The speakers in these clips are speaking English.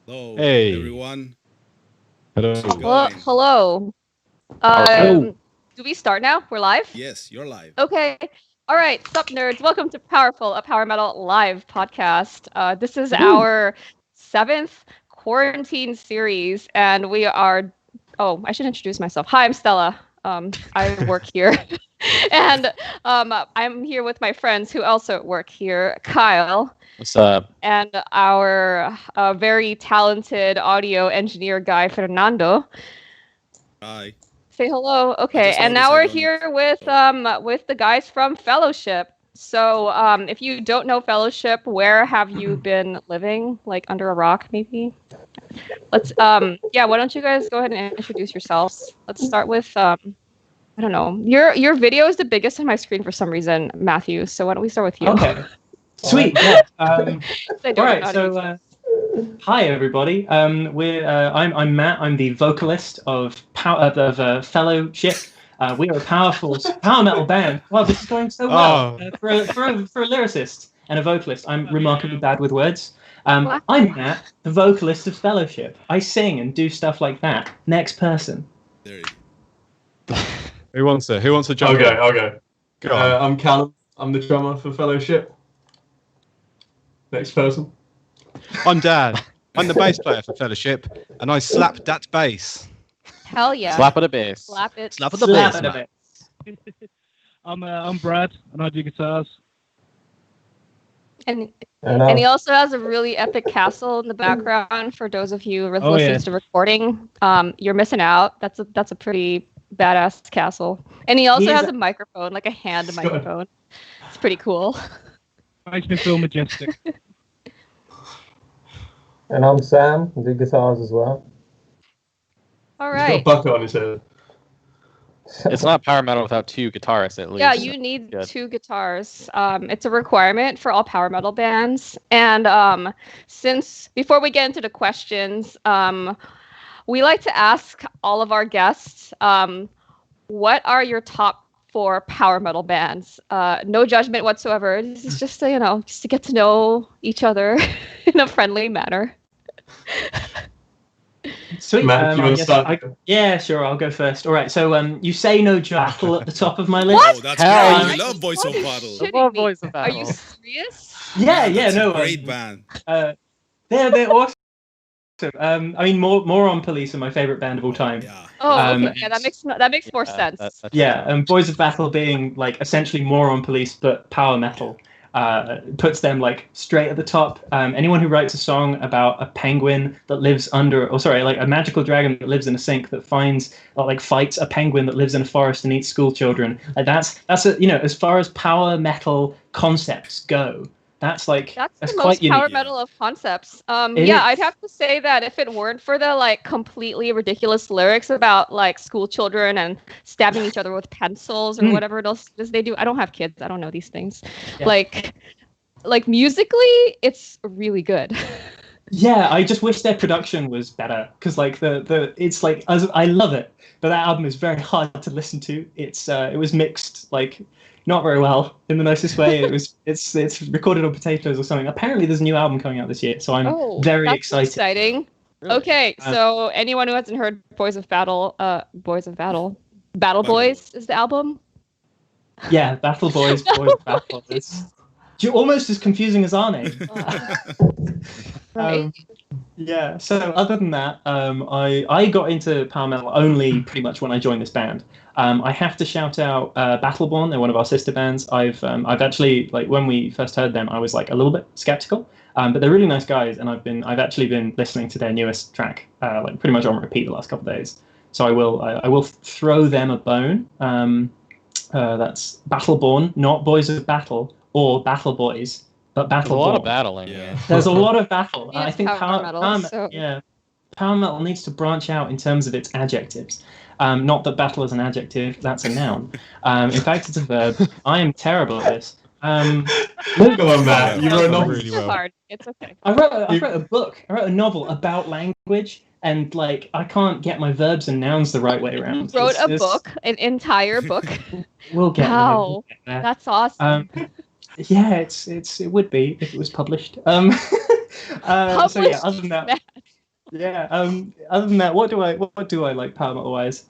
Hello, Hey. everyone. Hello. How's it Hello. going? Hello. Hello. Do we start now? We're live? Yes, you're live. Okay. All right. Sup, nerds. Welcome to Powerful, a Power Metal live podcast. This is our 7th quarantine series, and we are... Oh, I should introduce myself. Hi, I'm Stella. I work here. And I'm here with my friends who also work here. Kyle. What's up? And our very talented audio engineer guy, Fernando. Hi. Say hello. Okay, just and noticed now I we're don't- here with the guys from Fellowship. So, if you don't know Fellowship, where have you been living? Like under a rock, maybe? Let's yeah, why don't you guys go ahead and introduce yourselves? Let's start with I don't know. Your video is the biggest on my screen for some reason, Matthew. So why don't we start with you? Okay. Sweet. Yeah. I don't All right. know how to So, hi everybody. I'm Matt. I'm the vocalist of Fellowship. We are a powerful power metal band. Wow, this is going so well. For a lyricist and a vocalist, I'm remarkably bad with words. I'm Matt, the vocalist of Fellowship. I sing and do stuff like that. Next person. There you Who wants to jump in? I'll go. Go on. I'm Callum. I'm the drummer for Fellowship. Next person. I'm Dan. I'm the bass player for Fellowship, and I slap that bass. Hell yeah. Slap at a bass. Slap it. Slap at the Slap bass. it a mate. bit. I'm Brad, and I do guitars. And And he also has a really epic castle in the background. For those of you who listen to the recording, you're missing out. That's a pretty badass castle. And he also has a microphone, like a hand microphone. It's pretty cool. Makes me feel majestic. And I'm Sam, I do guitars as well. All he's got a right. bucket on his head. It's not power metal without two guitarists at least. Yeah, you need Good. 2 guitars. It's a requirement for all power metal bands. And since before we get into the questions, we like to ask all of our guests, what are your top 4 power metal bands? No judgment whatsoever. This is just to, just to get to know each other in a friendly manner. Sweet. Matt, do you I want to guess start? yeah, sure. I'll go first. All right. So, you say no battle at the top of my list. What? Oh, that's Hell great. yeah. I love Voice of What? Battle. Shit. Love Voice of Are you Battle. serious? Yeah, That's no. a great band. They're awesome. I mean, Moron Police are my favorite band of all time. Yeah. Oh, okay. Yeah, that makes more sense. That's Yeah, and Boys of Battle being like essentially Moron Police but power metal puts them like straight at the top. Anyone who writes a song about a penguin that lives like a magical dragon that lives in a sink that fights a penguin that lives in a forest and eats school children. Like that's as far as power metal concepts go. That's the quite most unique. power metal of concepts. It Yeah, is. I'd have to say that if it weren't for the like completely ridiculous lyrics about like school children and stabbing each other with pencils or whatever else they do. I don't have kids. I don't know these things. Yeah. Like musically, it's really good. Yeah, I just wish their production was better because like it's like I love it, but that album is very hard to listen to. It was mixed like not very well in the nicest way. It's recorded on potatoes or something. Apparently, there's a new album coming out this year, so I'm very that's excited. Exciting. Really? Okay, so anyone who hasn't heard Battle Boys is the album. Yeah, Battle Boys, Boys of Battle. It's almost as confusing as our name. Right. Yeah. So other than that, I got into power metal only pretty much when I joined this band. I have to shout out Battleborn. They're one of our sister bands. I've actually like when we first heard them, I was like a little bit skeptical, but they're really nice guys, and I've actually been listening to their newest track like pretty much on repeat the last couple of days. So I will throw them a bone. That's Battleborn, not Boys of Battle or Battle Boys, but There's a lot of Battleborn. battling. Yeah. There's a lot of battle. Yeah, I think power metal, power metal needs to branch out in terms of its adjectives. Not that battle is an adjective, that's a noun. In fact, it's a verb. I am terrible at this. Go on, Matt. You wrote a novel. Really well. Hard. It's okay. I wrote a book. I wrote a novel about language, and like I can't get my verbs and nouns the right way around. You wrote a book, an entire book. We'll get there. Wow, We'll get there. that's awesome. Yeah, it would be if it was published. So yeah, other than that, Yeah. Other than that, what do I like power metal wise?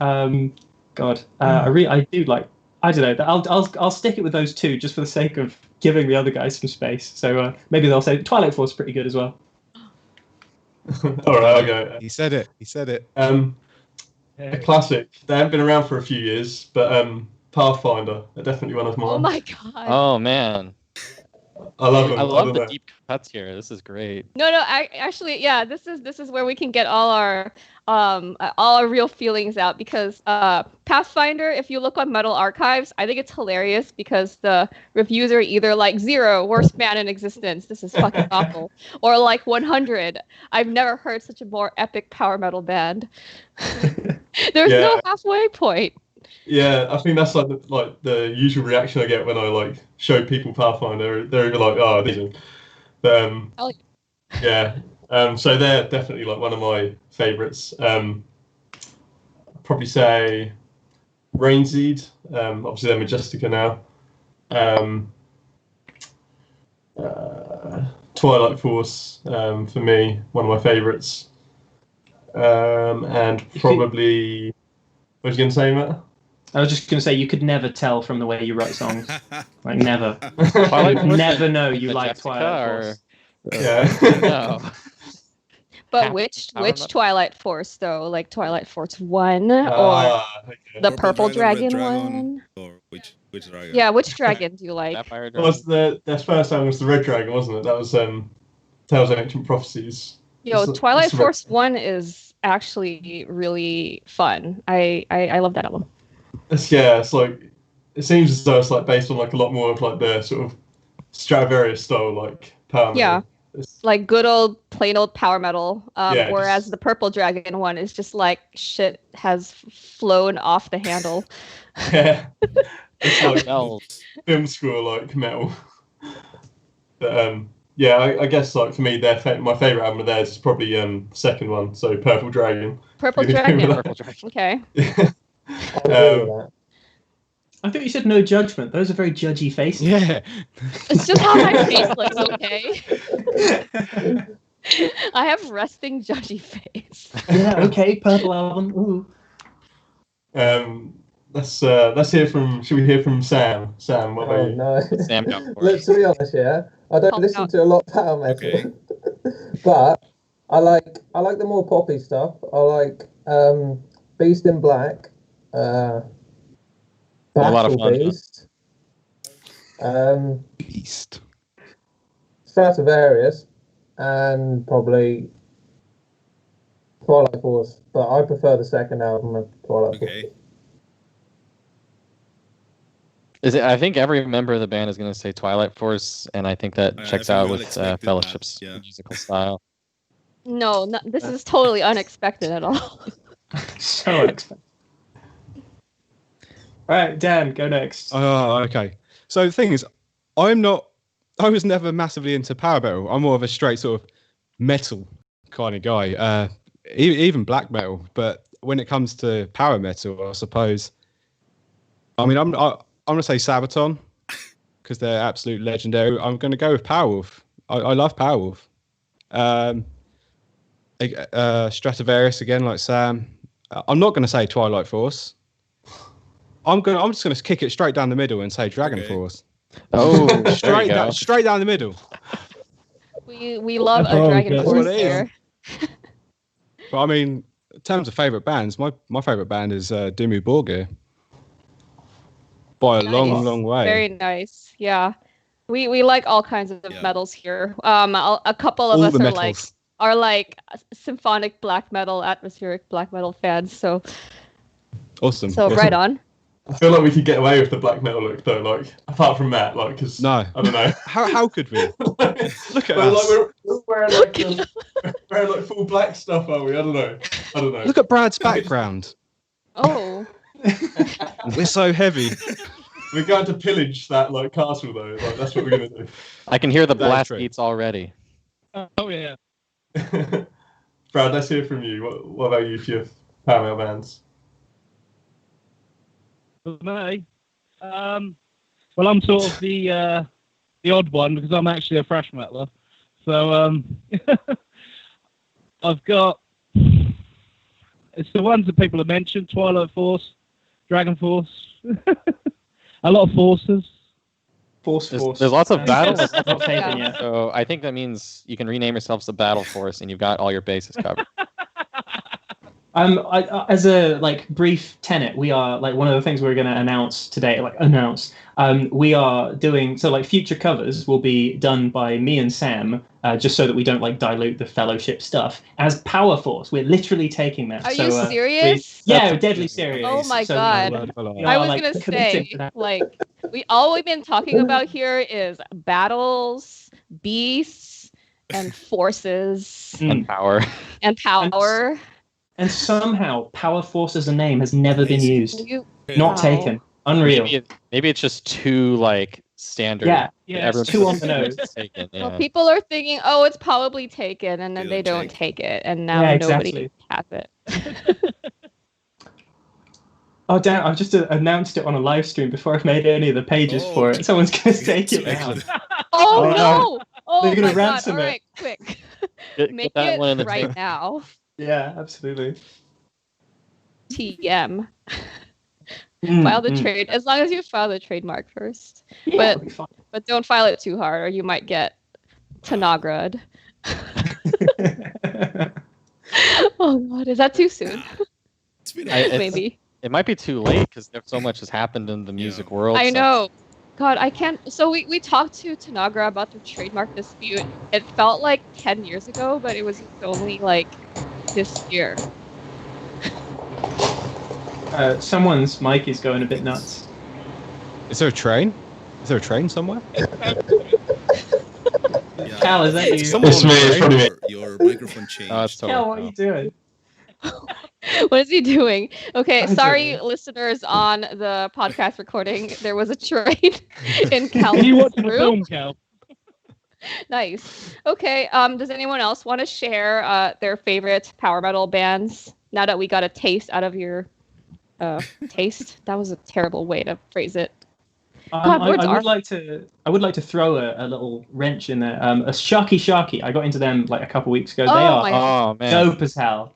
God, I do like. I don't know. I'll stick it with those two just for the sake of giving the other guys some space. So maybe they'll say Twilight Force is pretty good as well. All right, I'll go. He said it. He said it. A classic. They haven't been around for a few years, but Pathfinder are definitely one of mine. Oh my god. Oh man, I love them. I love the know. deep cuts here. This is great. No, I actually, yeah, this is where we can get all our real feelings out because Pathfinder, if you look on Metal Archives, I think it's hilarious because the reviews are either like 0, worst band in existence, this is fucking awful, or like 100. I've never heard such a more epic power metal band. There's no halfway point. Yeah, I think that's like the usual reaction I get when I like show people Pathfinder. They're either like, "Oh, amazing," but yeah. So they're definitely like one of my favourites. Probably say Rainseed. Obviously they're Majestica now. Twilight Force for me, one of my favourites. And probably, what was you going to say, Matt? I was just going to say you could never tell from the way you write songs. Like never. Twilight Force never know you like Majestica Twilight Force. Yeah. No. But which Twilight Force though? Like Twilight Force 1 or the Purple Dragon one? Or which dragon? Yeah, which dragon do you like? Sapphire Well, Dragon. their first album was the Red Dragon, wasn't it? That was Tales of Ancient Prophecies. Yo, Twilight Force 1 is actually really fun. I love that album. It's like it seems as though it's like based on like a lot more of like the sort of Stradivarius style like power metal. Yeah. Like good old plain old power metal. Yeah, whereas the Purple Dragon one is just like shit has flown off the handle. Yeah. It's like Bells. film score like metal. But yeah, I guess like for me, my favorite album of theirs is probably the second one, so Purple Dragon. Purple Dragon. Purple Dragon. Okay. I agree with that. I thought you said no judgment. Those are very judgy faces. Yeah. It's just how my face looks, okay? I have resting judgy face. Yeah, okay, Purple album. Ooh. Let's hear from. Should we hear from Sam? Sam, what about Oh you? no. Sam got four. Look, to be honest, yeah, I don't listen to a lot of power metal, Okay. but I like the more poppy stuff. I like Beast in Black, A lot of Battle fun, Beast, Beast. Stratovarius, and probably Twilight Force. But I prefer the second album of Twilight Force. Okay. Is it? I think every member of the band is going to say Twilight Force, and I think that I checks think out we all with expected that, Fellowship's yeah. musical style. No, this is totally unexpected at all. So unexpected. All right, Dan, go next. Oh, okay. So the thing is, I was never massively into power metal. I'm more of a straight sort of metal kind of guy, even black metal. But when it comes to power metal, I suppose, I mean, I'm going to say Sabaton because they're absolute legendary. I'm going to go with Powerwolf. I love Powerwolf. Stratovarius again, like Sam. I'm not going to say Twilight Force. I'm just going to kick it straight down the middle and say Dragon Okay. Force. Oh, there Straight you go. straight down the middle. We love That's a all Dragon good. Force That's what it is. there. But I mean, in terms of favourite bands, my favourite band is Dimmu Borgir. By a long, Nice. long way. Very nice. Yeah. We like all kinds of Yeah. metals here. A couple of All us the are metals. like symphonic black metal, atmospheric black metal fans. So Awesome. right on. I feel like we could get away with the black metal look though, like apart from Matt, like because No. I don't know. How could we? Look at We're us. we're wearing like wearing like full black stuff, are we? I don't know. Look at Brad's background. Oh. We're so heavy. We're going to pillage that like castle though. Like that's what we're gonna do. I can hear the That is blast true. beats already. Oh yeah. Brad, let's hear from you. What about you for your power metal bands? For me, well, I'm sort of the odd one because I'm actually a thrash metaler. So I've got It's the ones that people have mentioned: Twilight Force, Dragon Force, a lot of forces. Force. There's lots of battles. Not taken yet. So I think that means you can rename yourselves the Battle Force, and you've got all your bases covered. As a brief tenet, we are one of the things we're going to announce today. We are doing future covers will be done by me and Sam, just so that we don't dilute the Fellowship stuff. As Power Force, we're literally taking that. Are you serious? We're deadly serious. Oh my God! We I are, was gonna committing say to that. all we've been talking about here is battles, beasts, and forces And power. and power. And somehow, Power Force as a name has never been used. Not Wow. taken. Unreal. Maybe it's just too standard. Yeah, it's too on the nose. Taken, Well, yeah. people are thinking, oh, it's probably taken, and then they don't take it, and now nobody has it. Oh damn! I've just announced it on a live stream before I've made any of the pages for it. Someone's gonna take it now. Oh no! Oh They're gonna my God! ransom All it. right, quick, Get make that one in it the right now. Yeah, absolutely. TM. File the trade, as long as you file the trademark first. Yeah, it'll be fine. But don't file it too hard, or you might get Tanagrad. Oh God, is that too soon? It's been Maybe. It might be too late because so much has happened in the music world. I so- know. God, I can't. So we talked to Tanagra about the trademark dispute. It felt like 10 years ago, but it was only this year. Someone's mic is going a bit nuts. Is there a train? Is there a train somewhere? Cal, is that you? Someone It's me, it's probably me. your microphone changed. Oh, it's totally Cal, what are you doing? What is he doing? Okay, I don't sorry, know. listeners on the podcast recording. There was a train in Are Cal's you watching a room. film, Cal? Nice. Okay. Does anyone else want to share their favorite power metal bands? Now that we got a taste out of your taste, that was a terrible way to phrase it. God, words I are- would like to throw a little wrench in there. A Sharky. I got into them a couple weeks ago. Oh, They are my- Oh man. dope as hell.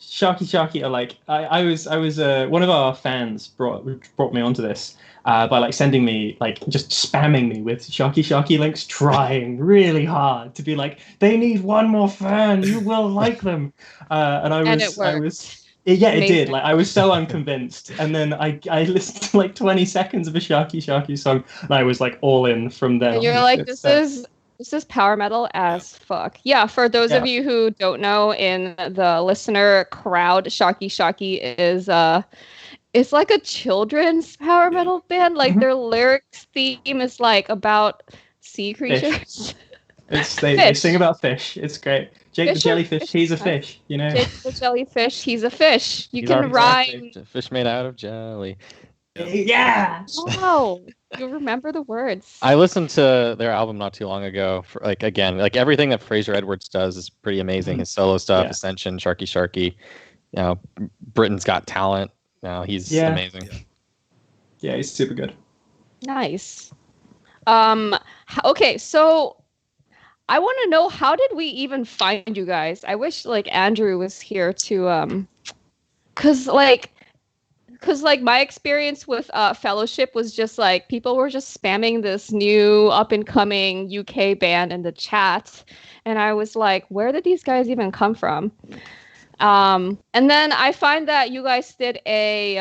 Sharky are I was one of our fans brought me onto this by sending me just spamming me with Sharky links, trying really hard to be they need one more fan, you will like them, and it worked. it Amazing. did. I was so unconvinced, and then I listened to 20 seconds of a Sharky song, and I was all in from there. And you're like, this is power metal as fuck. Yeah, for those of you who don't know, in the listener crowd, Sharky is it's like a children's power metal band. Their lyrics theme is about sea creatures. They sing about fish. It's great. Jake the jellyfish, he's a fish, you know. Jake the jellyfish, he's a fish. You He's can already rhyme. said fish made out of jelly. Yeah. Wow, you remember the words. I listened to their album not too long ago. For again, everything that Fraser Edwards does is pretty amazing. His solo stuff, Ascension, Sharky. Britain's Got Talent. He's amazing. Yeah, he's super good. Nice. Okay, so I want to know, how did we even find you guys? I wish Andrew was here to cuz my experience with Fellowship was just people were just spamming this new up and coming UK band in the chat, and I was like, where did these guys even come from? And then I find that you guys did a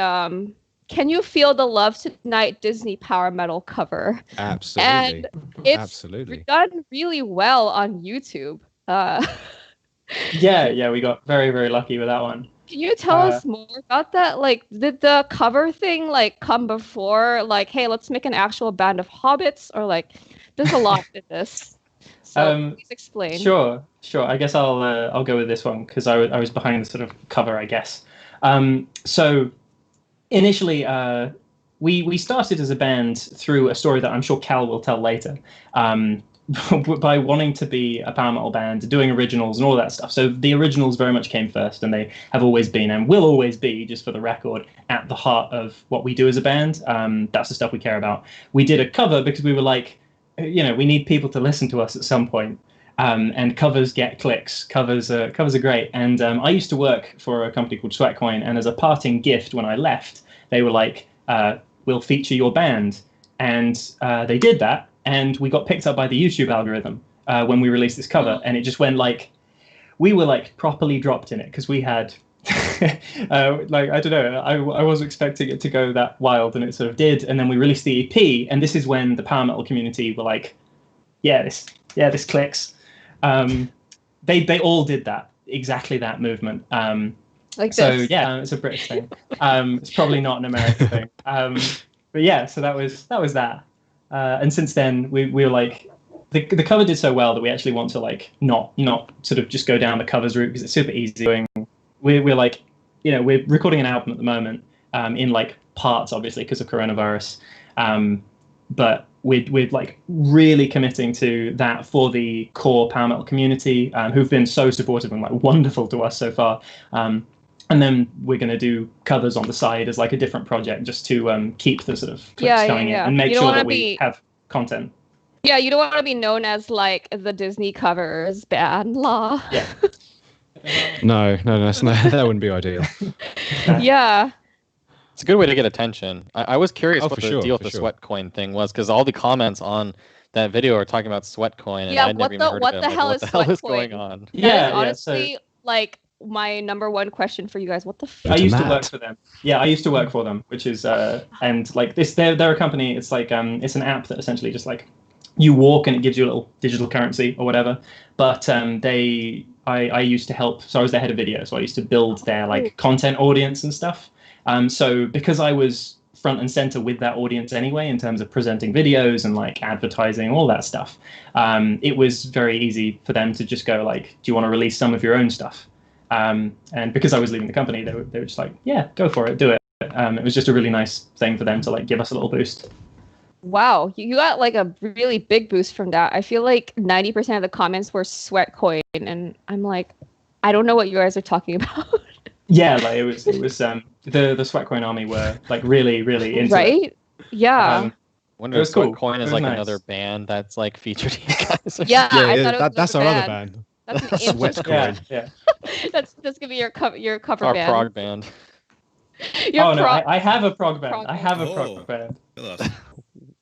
Can You Feel the Love Tonight Disney power metal cover. Absolutely. And it's Absolutely. done really well on YouTube. Yeah, we got very, very lucky with that one. Can you tell us more about that? Did the cover thing come before hey, let's make an actual band of hobbits, or there's a lot in this. So please explain. Sure. I guess I'll go with this one because I was behind the sort of cover, I guess. So initially, we started as a band through a story that I'm sure Cal will tell later. By wanting to be a power metal band, doing originals and all that stuff. So the originals very much came first, and they have always been and will always be, just for the record, at the heart of what we do as a band. That's the stuff we care about. We did a cover because we were we need people to listen to us at some point. And covers get clicks. Covers are great. And I used to work for a company called Sweatcoin, and as a parting gift when I left, they were like, "We'll feature your band," and they did that, and we got picked up by the YouTube algorithm when we released this cover, and it just went like, we were like properly dropped in it because we had. Like, I don't know, I wasn't expecting it to go that wild, and it sort of did. And then we released the EP, and this is when the power metal community were like, this clicks. They all did that, exactly that movement. Like so this. yeah, it's a British thing. It's probably not an American thing. But yeah, so that was that. And since then we were like, the cover did so well that we actually want to like not sort of just go down the covers route, because it's super easy doing. We're like, we're recording an album at the moment, in like parts, obviously, because of coronavirus. But we're like really committing to that for the core power metal community, who've been so supportive and like wonderful to us so far. And then we're going to do covers on the side as like a different project, just to keep the sort of clicks going in and make sure that we have content. Yeah, you don't want to be known as like the Disney covers band law. Yeah. No, that wouldn't be ideal. Yeah. It's a good way to get attention. I was curious what the deal with the Sweatcoin thing was, because all the comments on that video are talking about Sweatcoin, and I'd never even heard of it. What the hell is going on? Yeah, honestly, like my number one question for you guys. What the fuck? I used to work for them. Yeah, I used to work for them, which is and like this, they're a company. It's like it's an app that essentially just like you walk and it gives you a little digital currency or whatever. But I used to help. So I was the head of video, so I used to build their like content audience and stuff. So because I was front and center with that audience anyway, in terms of presenting videos and like advertising, all that stuff, it was very easy for them to just go like, do you want to release some of your own stuff? And because I was leaving the company, they were just like, yeah, go for it, do it. It was just a really nice thing for them to like give us a little boost. Wow, you got like a really big boost from that. I feel like 90% of the comments were Sweatcoin, and I'm like, I don't know what you guys are talking about. Yeah, like it was the Sweatcoin army were like really into right? it. Yeah. I wonder if Sweatcoin is like another band that's like featured in you guys. Yeah, I thought it was that's our other band. That's Sweatcoin. Yeah. That's gonna be your cover Our band. Prog band. I have a Prog band. I have a Prog band.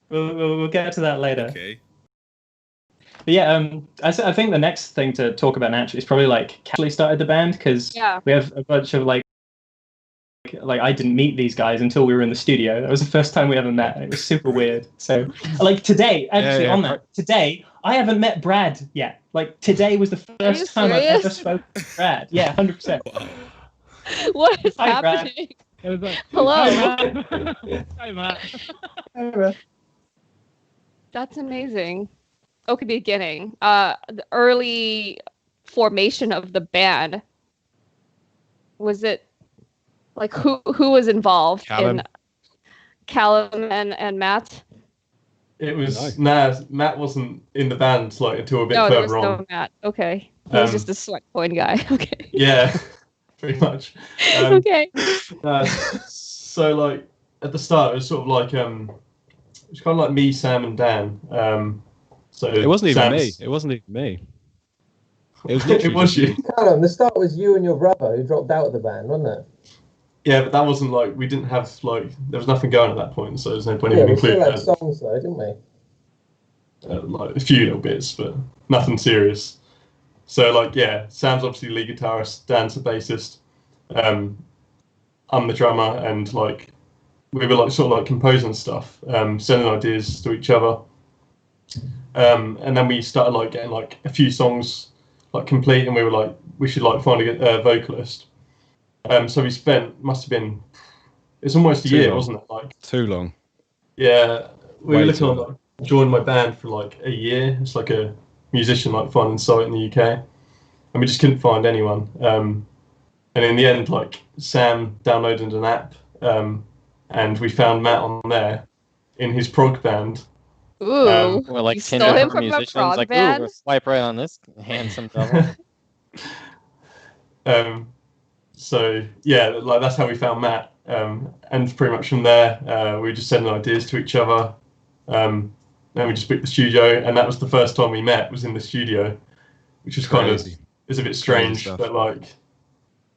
We'll get to that later. Okay. But yeah, I think the next thing to talk about naturally is probably like casually started the band, because we have a bunch of like I didn't meet these guys until we were in the studio. That was the first time we ever met. It was super weird. So like today, actually on that, today I haven't met Brad yet. Like today was the first time I've ever spoken to Brad. Yeah, 100%. Wow. What is Hi, happening? Like, Hello. Hi, Matt. Hi, Brad. That's amazing. Okay, beginning. The early formation of the band. Was it like who was involved? Callum. In Callum and Matt? It was Matt wasn't in the band like until a bit No, there was further on. no Matt. Okay, he was just a Sweatcoin guy. Okay. Yeah, pretty much. Okay. So like at the start, it was sort of like it was kind of like me, Sam, and Dan. So it wasn't even me. It wasn't even me. It was literally it was you. Callum, the start was you and your brother who dropped out of the band, wasn't it? Yeah, but that wasn't like we didn't have like there was nothing going at that point, so there's no point Yeah, even we still including had that. songs though, didn't we? Like a few little bits, but nothing serious. So like Sam's obviously the lead guitarist, Dan's the bassist, I'm the drummer, and like we were like sort of like composing stuff, sending ideas to each other, and then we started like getting like a few songs like complete, and we were like we should like find a vocalist. So we must have been it's almost a year, wasn't it? Like too long. Yeah, we Way were looking too on like joined my band for like a year. It's like a musician like finding site in the UK, and we just couldn't find anyone. And in the end, like Sam downloaded an app, and we found Matt on there in his prog band. Ooh, Well, like you Tinder stole him for from a musicians, prog like, band? ooh, swipe right on this handsome devil. So yeah, like that's how we found Matt, and pretty much from there, we were just sending ideas to each other. Then we just booked the studio, and that was the first time we met. Was in the studio, which is kind of Crazy. is a bit strange, stuff. but like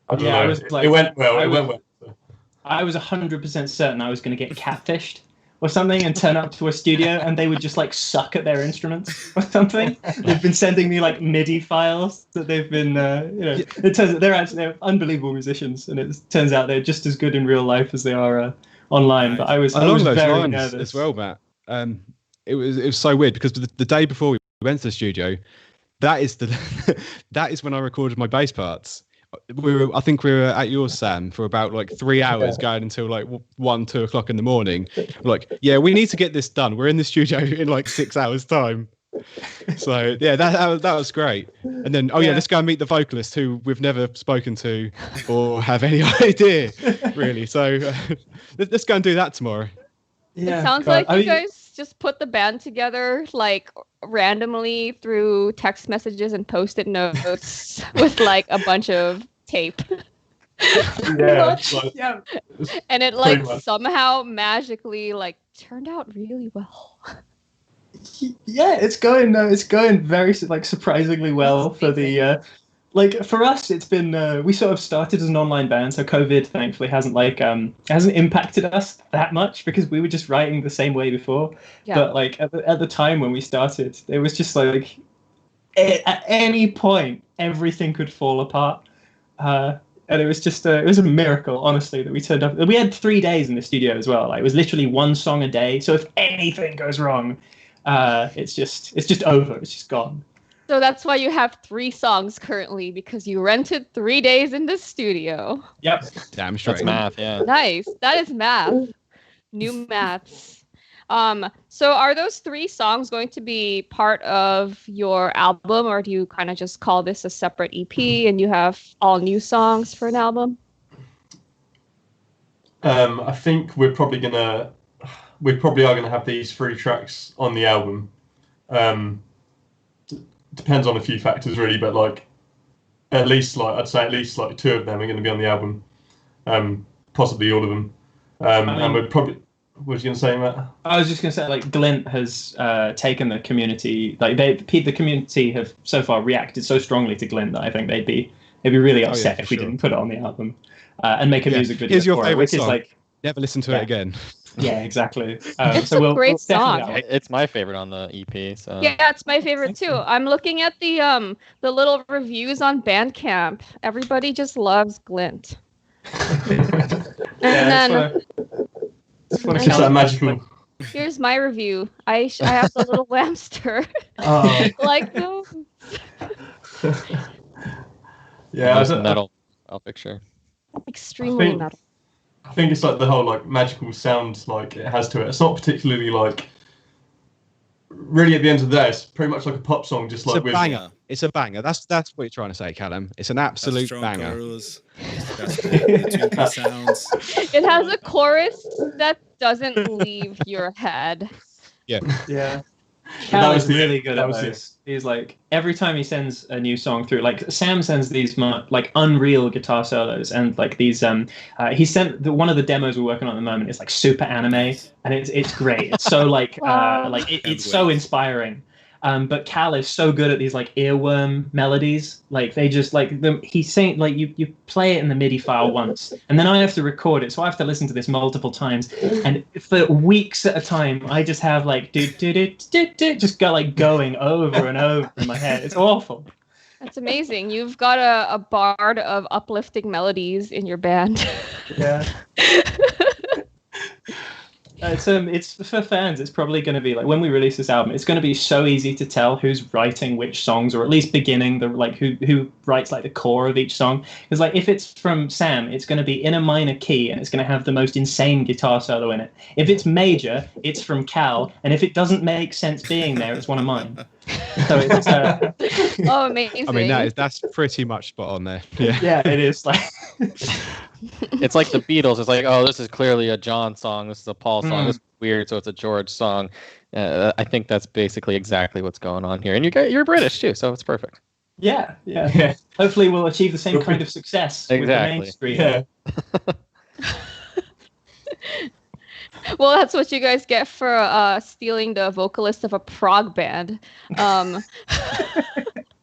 I don't Yeah, know. I was like- it went well. I It was- went well. So. I was 100% certain I was going to get catfished or something and turn up to a studio and they would just like suck at their instruments or something. They've been sending me like MIDI files that they've been, it turns out they're unbelievable musicians, and it turns out they're just as good in real life as they are online. But I was Along those very lines nervous as well, Matt. It was so weird because the day before we went to the studio, that is when I recorded my bass parts. I think we were at yours, Sam, for about like 3 hours, going until like 1-2 o'clock in the morning. Like, yeah, we need to get this done. We're in the studio in like 6 hours time. So yeah, that was great. And then let's go and meet the vocalist who we've never spoken to or have any idea really. So let's go and do that tomorrow. Yeah, it sounds like you guys just put the band together like randomly through text messages and post-it notes with like a bunch of tape. Yeah, And it Pretty like much. somehow magically like turned out really well. Yeah, it's going very like surprisingly well for the like for us. It's been we sort of started as an online band, so COVID thankfully hasn't impacted us that much because we were just writing the same way before. Yeah. But like at the time when we started, it was just like at any point everything could fall apart. And it was just it was a miracle, honestly, that we turned up. We had 3 days in the studio as well. Like it was literally one song a day. So if anything goes wrong, it's just over. It's just gone. So that's why you have 3 songs currently, because you rented 3 days in the studio. Yep. Damn straight. That's math, yeah. Nice. That is math. New maths. So are those 3 songs going to be part of your album, or do you kind of just call this a separate EP and you have all new songs for an album? I think we probably are gonna have these 3 tracks on the album. Depends on a few factors really, but like I'd say at least 2 of them are going to be on the album, possibly all of them. And we're probably. What was you going to say, Matt? I was just going to say, like, Glint has taken the community. Like, the community have so far reacted so strongly to Glint that I think they'd be really upset if we didn't put it on the album and make a music video Here's your for it, favorite which song. is like Never listen to it again. Yeah, exactly. It's so a we'll great definitely song. have it. It's my favorite on the EP. So Yeah, it's my favorite too. I'm looking at the little reviews on Bandcamp. Everybody just loves Glint. And then It's one of It's that Cal's- magical. here's my review. I have the little hamster. Oh, Like no. Yeah, most metal I'll picture. Extremely I think- metal. I think it's like the whole like magical sound like it has to it. It's not particularly like. Really, at the end of the day, it's pretty much like a pop song, just It's like a with. banger. It's a banger. That's what you're trying to say, Callum. It's an absolute Strong banger. chorus. That's the tuneful sounds. It has a chorus that doesn't leave your head. yeah. That Cal was is the- really good that at was those. He's like, every time he sends a new song through, like Sam sends these like unreal guitar solos, and like these he sent one of the demos we're working on at the moment is like super anime, and it's great. It's so like Wow. it's so inspiring. But Cal is so good at these like earworm melodies. Like they just like them. He's saying like you play it in the MIDI file once, and then I have to record it, so I have to listen to this multiple times. And for weeks at a time, I just have like just going over and over in my head. It's awful. That's amazing. You've got a bard of uplifting melodies in your band. Yeah. It's for fans. It's probably going to be like when we release this album, it's going to be so easy to tell who's writing which songs, or at least beginning the like who writes like the core of each song. Because like if it's from Sam, it's going to be in a minor key and it's going to have the most insane guitar solo in it. If it's major, it's from Cal, and if it doesn't make sense being there, it's one of mine. So it's Oh, amazing. I mean, that's pretty much spot on there. Yeah. yeah, it is like It's like the Beatles. It's like, oh, this is clearly a John song. This is a Paul song. This is weird, so it's a George song. I think that's basically exactly what's going on here. And you're British too, so it's perfect. yeah. Yeah. Hopefully, we'll achieve the same kind of success with the Exactly. mainstream. Yeah. Well, that's what you guys get for stealing the vocalist of a prog band.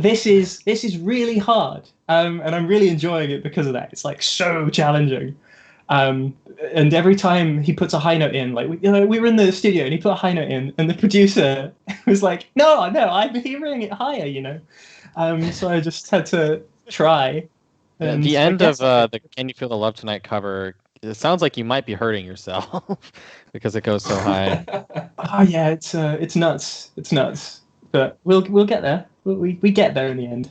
this is really hard, and I'm really enjoying it because of that. It's like so challenging. And every time he puts a high note in, like we were in the studio and he put a high note in, and the producer was like, "No, I'm hearing it higher," So I just had to try. And the end of the "Can You Feel the Love Tonight" cover, it sounds like you might be hurting yourself because it goes so high. Oh yeah, it's nuts. It's nuts. But we'll get there. We get there in the end.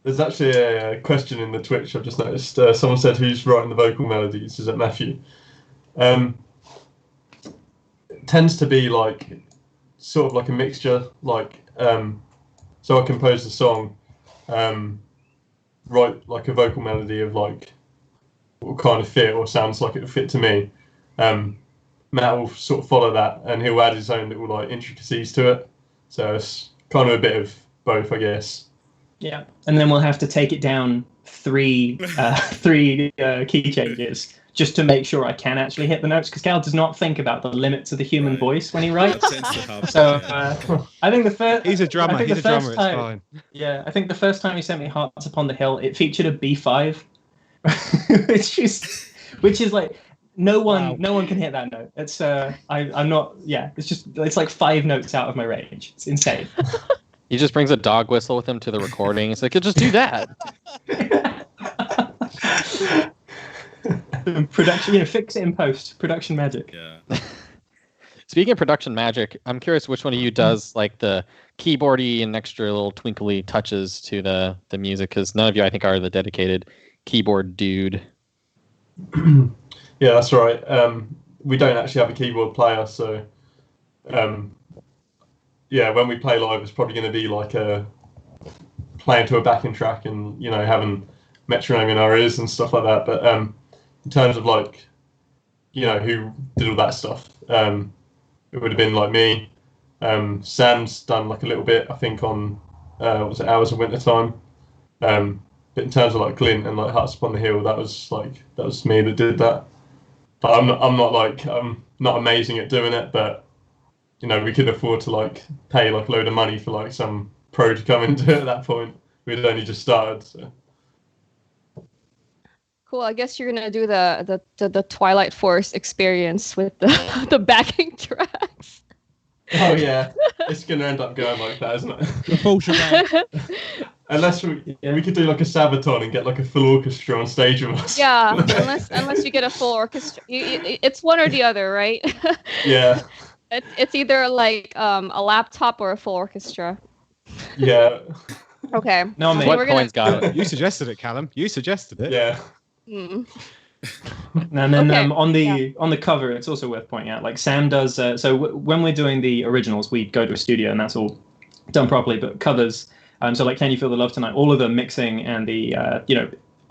There's actually a question in the Twitch I've just noticed. Someone said, "Who's writing the vocal melodies?" Is it Matthew? It tends to be like sort of like a mixture. Like so I compose the song, write like a vocal melody of like what will kind of fit or sounds like it would fit to me. Matt will sort of follow that, and he'll add his own little like intricacies to it. So it's kind of a bit of both, I guess. Yeah, and then we'll have to take it down three key changes just to make sure I can actually hit the notes, because Cal does not think about the limits of the human voice when he writes. So I think the first he's a drummer. It's fine. Yeah, I think the first time he sent me Hearts Upon the Hill, it featured a B5, which is like no one can hit that note. It's I'm not. Yeah, it's like 5 notes out of my range. It's insane. He just brings a dog whistle with him to the recording. It's like, just do that. Production, fix it in post. Production magic. Yeah. Speaking of production magic, I'm curious which one of you does like the keyboardy and extra little twinkly touches to the music, because none of you, I think, are the dedicated keyboard dude. Yeah, that's right. We don't actually have a keyboard player, so yeah, when we play live, it's probably going to be like playing to a backing track and having metronome in our ears and stuff like that. But in terms of like who did all that stuff, it would have been like me. Sam's done like a little bit, I think, on was it Hours of Winter Time. But in terms of like Glint and like Hearts Upon the Hill, that was me that did that. But I'm not amazing at doing it, but we could afford to like pay like a load of money for like some pro to come into it at that point. We'd only just started. So. Cool. I guess you're gonna do the Twilight Force experience with the backing tracks. Oh yeah, it's gonna end up going like that, isn't it? The full shebang. Unless we could do like a Sabaton and get like a full orchestra on stage with us. Yeah, unless you get a full orchestra, it's one or the other, right? Yeah. It's either like a laptop or a full orchestra. Yeah. Okay. No, what coin's got it? You suggested it, Callum. You suggested it. Yeah. Mm. And then Okay. on the cover, it's also worth pointing out, like Sam does. When we're doing the originals, we go to a studio and that's all done properly. But covers, so like "Can You Feel the Love Tonight," all of the mixing and the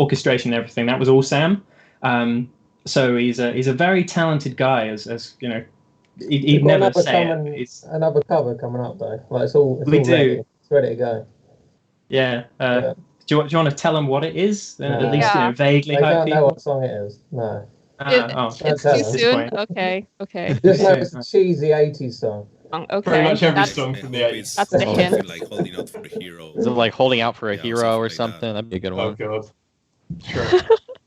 orchestration and everything, that was all Sam. So he's a very talented guy, as he'd never say it. Another cover coming up though. Like it's all We do. ready. It's ready to go. Yeah. Yeah. Do you want to tell them what it is? No. At least Yeah. vaguely They hype don't know people. what song it is. No. It's Don't too tell them. soon. Okay. Just know it's a cheesy 80s song. Okay. Pretty much every That's- song from the 80s. That's the hint. Like holding out for a hero. Is it like holding out for a Yeah, hero or something like something? That'd be a good Oh one. god. Sure.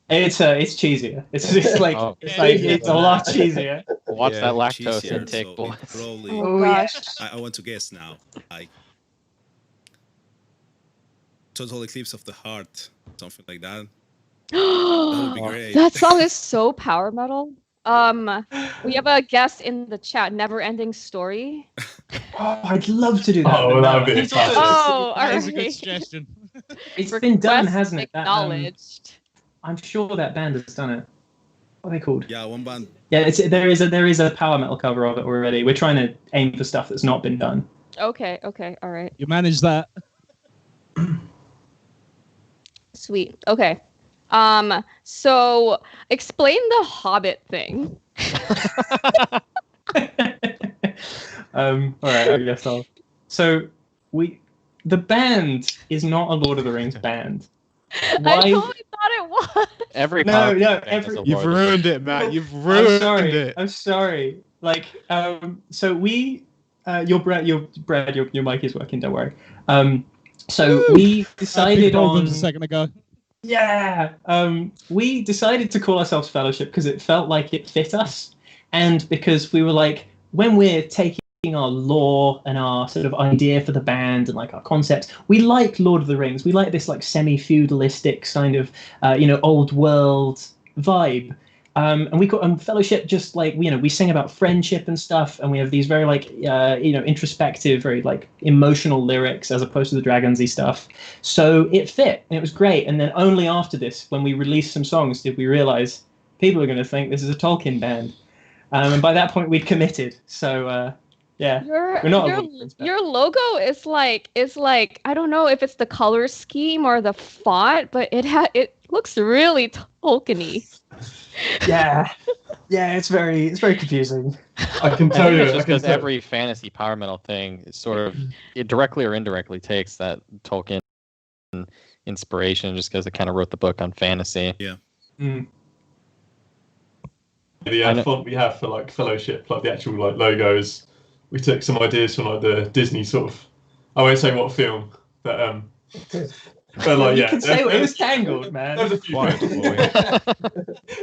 It's cheesier. It's just like Oh. it's a lot cheesier. Watch Yeah, that lactose Cheesier, intake, so it boys. probably- Oh gosh. I want to guess now. Total Eclipse of the Heart, something like that. That would be great. That song is so power metal. We have a guest in the chat. Never Ending Story. Oh, I'd love to do that. Oh, but that no. would be He's fantastic. Oh, That all is a good right. suggestion. It's been done, Request hasn't it? Acknowledged. I'm sure that band has done it. What are they called? Yeah, one band. Yeah, there is a power metal cover of it already. We're trying to aim for stuff that's not been done. Okay, all right. You manage that. Sweet. Okay. So explain the Hobbit thing. All right, I guess I'll. So the band is not a Lord of the Rings band. I Why? totally thought it was. Every No, power no, band has a You've Lord of the ruined Rings. it, Matt. You've ruined it. I'm sorry. Like, so we, your mic is working. Don't worry. So we decided on on a second ago. we decided to call ourselves Fellowship because it felt like it fit us, and because we were like, when we're taking our lore and our sort of idea for the band and like our concepts, we like Lord of the Rings. We like this like semi-feudalistic kind of old world vibe. And we got Fellowship, just like we sing about friendship and stuff, and we have these very like introspective, very like emotional lyrics as opposed to the dragonsy stuff. So it fit, and it was great. And then only after this, when we released some songs, did we realize people are going to think this is a Tolkien band. And by that point, we'd committed. So yeah, we're not your logo is like I don't know if it's the color scheme or the font, but it looks really Tolkien-y. Yeah, it's very confusing. I can tell you, it's just because every fantasy power metal thing is sort of it directly or indirectly takes that Tolkien inspiration, just because it kind of wrote the book on fantasy. Yeah. Mm. The font we have for like Fellowship, like the actual like logos, we took some ideas from like the Disney sort of. I won't say what film, but but like, you can say it was Tangled, man. There's a few.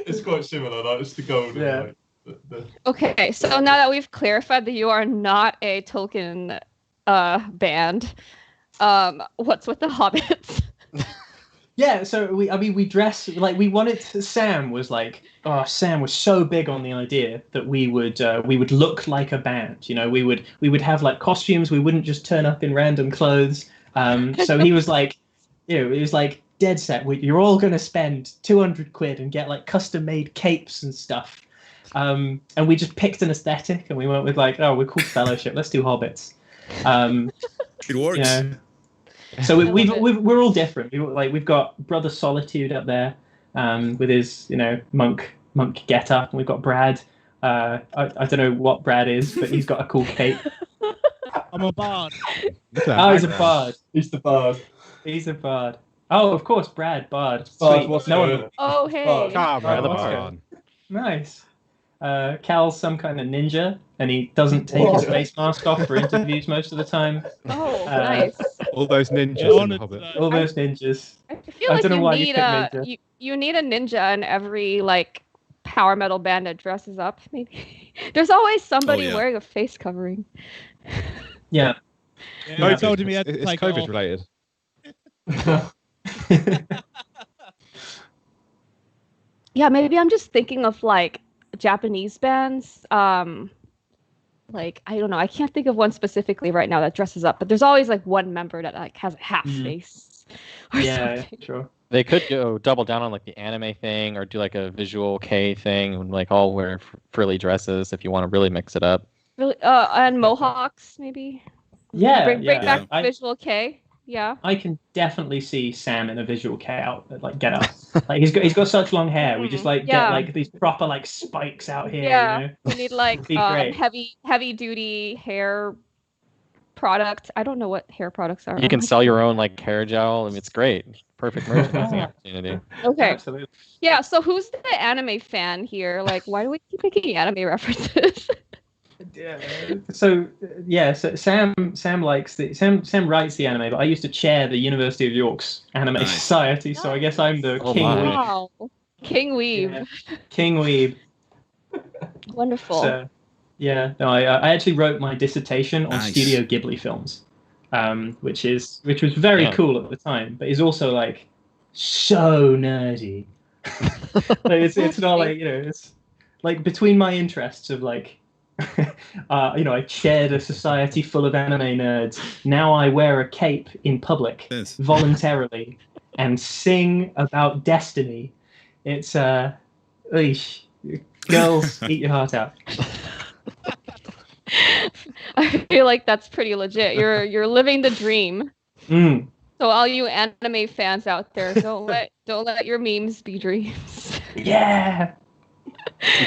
It's quite similar. Like it's the gold. Yeah. And, like, Okay, so now that we've clarified that you are not a Tolkien band, what's with the hobbits? Yeah, so we dress like we wanted to, Sam was so big on the idea that we would look like a band. We would have like costumes. We wouldn't just turn up in random clothes. So he was like, it was like dead set. You're all gonna spend 200 quid and get like custom made capes and stuff. And we just picked an aesthetic, and we went with like, oh, we're called Fellowship. Let's do hobbits. It works. So we're all different. We've got Brother Solitude up there, with his monk get up, and we've got Brad. I don't know what Brad is, but he's got a cool cape. I'm a bard. Oh, he's a bard. he's the bard. He's a bard. Oh, of course, Brad, bard. Bard, Sweet. what's No going one. on? Oh, hey. Come the on. Nice. Cal's some kind of ninja, and he doesn't take his face mask off for interviews most of the time. Oh, nice. All those ninjas Yeah, in the Hobbit. All those ninjas. I feel I like don't know why you you need picked a ninja. you need a ninja in every like power metal band that dresses up. Maybe there's always somebody yeah. wearing a face covering. Yeah. Yeah, I told him he had to It's take COVID it off. related. Yeah, maybe I'm just thinking of like Japanese bands. Like I don't know, I can't think of one specifically right now that dresses up, but there's always like one member that like has a half face. Or Yeah, something. sure. They could go double down on like the anime thing, or do like a visual K thing, and like all wear frilly dresses if you want to really mix it up. Really, and mohawks maybe. Yeah, Bring yeah. back visual K. Yeah. I can definitely see Sam in a visual K outfit, like get up. Like he's got such long hair. We just like Yeah. get like these proper like spikes out here. Yeah. We need like It'd be great. heavy duty hair product. I don't know what hair products are. You can sell your own like hair gel, and it's great. Perfect merchandising opportunity. Okay. Absolutely. Yeah, so who's the anime fan here? Like, why do we keep making anime references? Yeah. So Sam writes the anime, but I used to chair the University of York's Anime Nice. Society, so I guess I'm the Oh king my. weeb. Wow. King Weeb. Yeah. King weeb. Wonderful. So, yeah, no, I actually wrote my dissertation on Nice. Studio Ghibli films, which was very Yeah. cool at the time, but is also like so nerdy. Like it's not like it's like between my interests of like I chaired a society full of anime nerds. Now I wear a cape in public Yes. voluntarily and sing about destiny. It's eesh. Girls, eat your heart out. I feel like that's pretty legit. You're living the dream. Mm. So all you anime fans out there, don't let your memes be dreams. Yeah.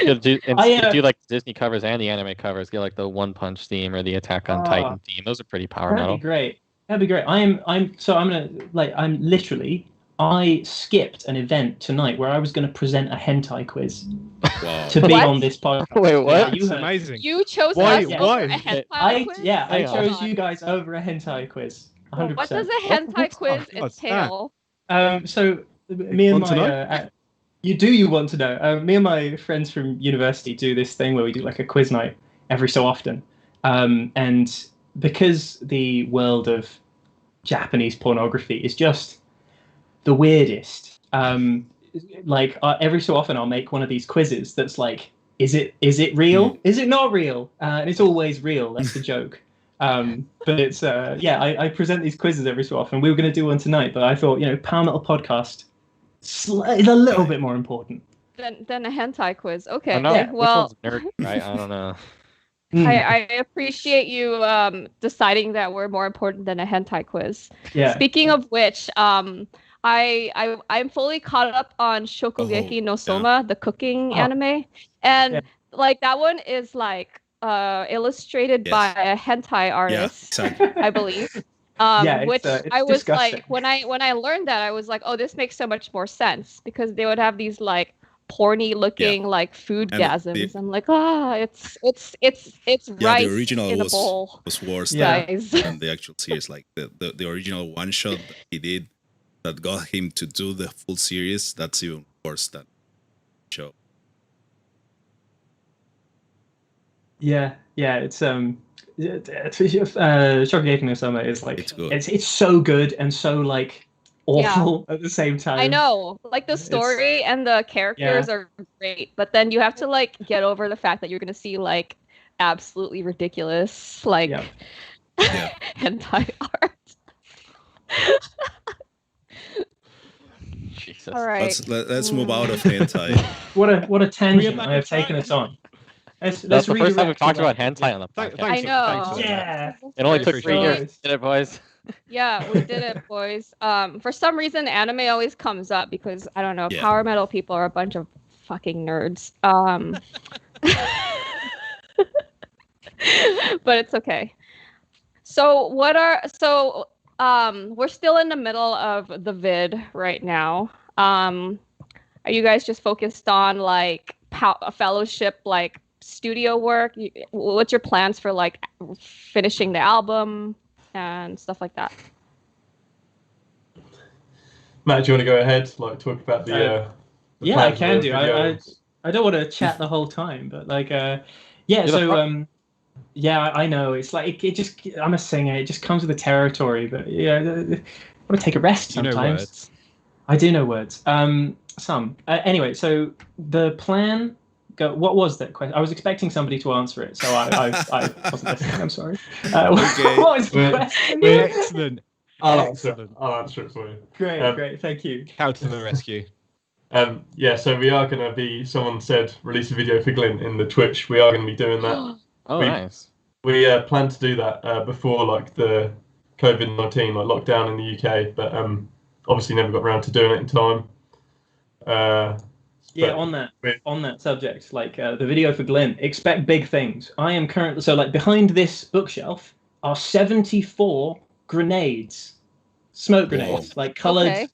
You could do, I, do like Disney covers and the anime covers. Get like the One Punch theme or the Attack on Titan theme. Those are pretty power That'd metal. be great. That'd be great. I skipped an event tonight where I was going to present a hentai quiz Wow. to be What? on this podcast. Wait, what? Yeah, you That's heard. amazing. You chose Why- us why? over a hentai I quiz? chose Hang on. you guys over a hentai quiz. What 100%. does a hentai quiz what's that? entail? So me and Want to my you want to know? Me and my friends from university do this thing where we do like a quiz night every so often, and because the world of Japanese pornography is just the weirdest. Every so often I'll make one of these quizzes that's like, is it real? Is it not real? And it's always real. That's the joke. But it's I present these quizzes every so often. We were going to do one tonight, but I thought, Power Metal Podcast is a little bit more important than a hentai quiz. Okay. Oh, no. Yeah, well, which one's nerd, right? I don't know. I appreciate you deciding that we're more important than a hentai quiz. Yeah. Speaking of which, I'm fully caught up on Shokugeki no Soma, the cooking anime, and like that one is like illustrated by a hentai artist, I believe. Which it's I was disgusting. like, when I learned that, I was like, oh, this makes so much more sense, because they would have these like porny looking like food gasms. I'm like, it's rice the original in a bowl. was worse guys. than the actual series. Like the original one shot that he did that got him to do the full series, that's even worse than the show. It's Shokugeki no Soma is like it's so good and so like awful at the same time. I know, like the story and the characters are great, but then you have to like get over the fact that you're gonna see like absolutely ridiculous like hentai art. Jesus. All right, let's move out of hentai. What a tangent I have taken us on. That's the first time we've talked about hentai on the podcast. I know. It only took 3 years. Did it, boys? Yeah, we did it, boys. For some reason, anime always comes up because I don't know. Power metal people are a bunch of fucking nerds. But it's okay. So we're still in the middle of the vid right now. Are you guys just focused on like a fellowship, like studio work? What's your plans for like finishing the album and stuff like that? Matt, do you want to go ahead, like talk about the I can do. I don't want to chat the whole time, but like I know it's like it just, I'm a singer, it just comes with the territory, but I want to take a rest sometimes. You know words. I do know words. Some. Anyway, so the plan. What was that question? I was expecting somebody to answer it, so I wasn't listening. I'm sorry. What was the question? Excellent. I'll answer it for you. Great, thank you. How to the rescue. So we are going to be, someone said, release a video for Glint in the Twitch. We are going to be doing that. Nice. We plan to do that before like the COVID-19 like lockdown in the UK, but obviously never got around to doing it in time. On that subject, like the video for Glint, expect big things. I am currently, so like behind this bookshelf are 74 grenades, smoke grenades, like colored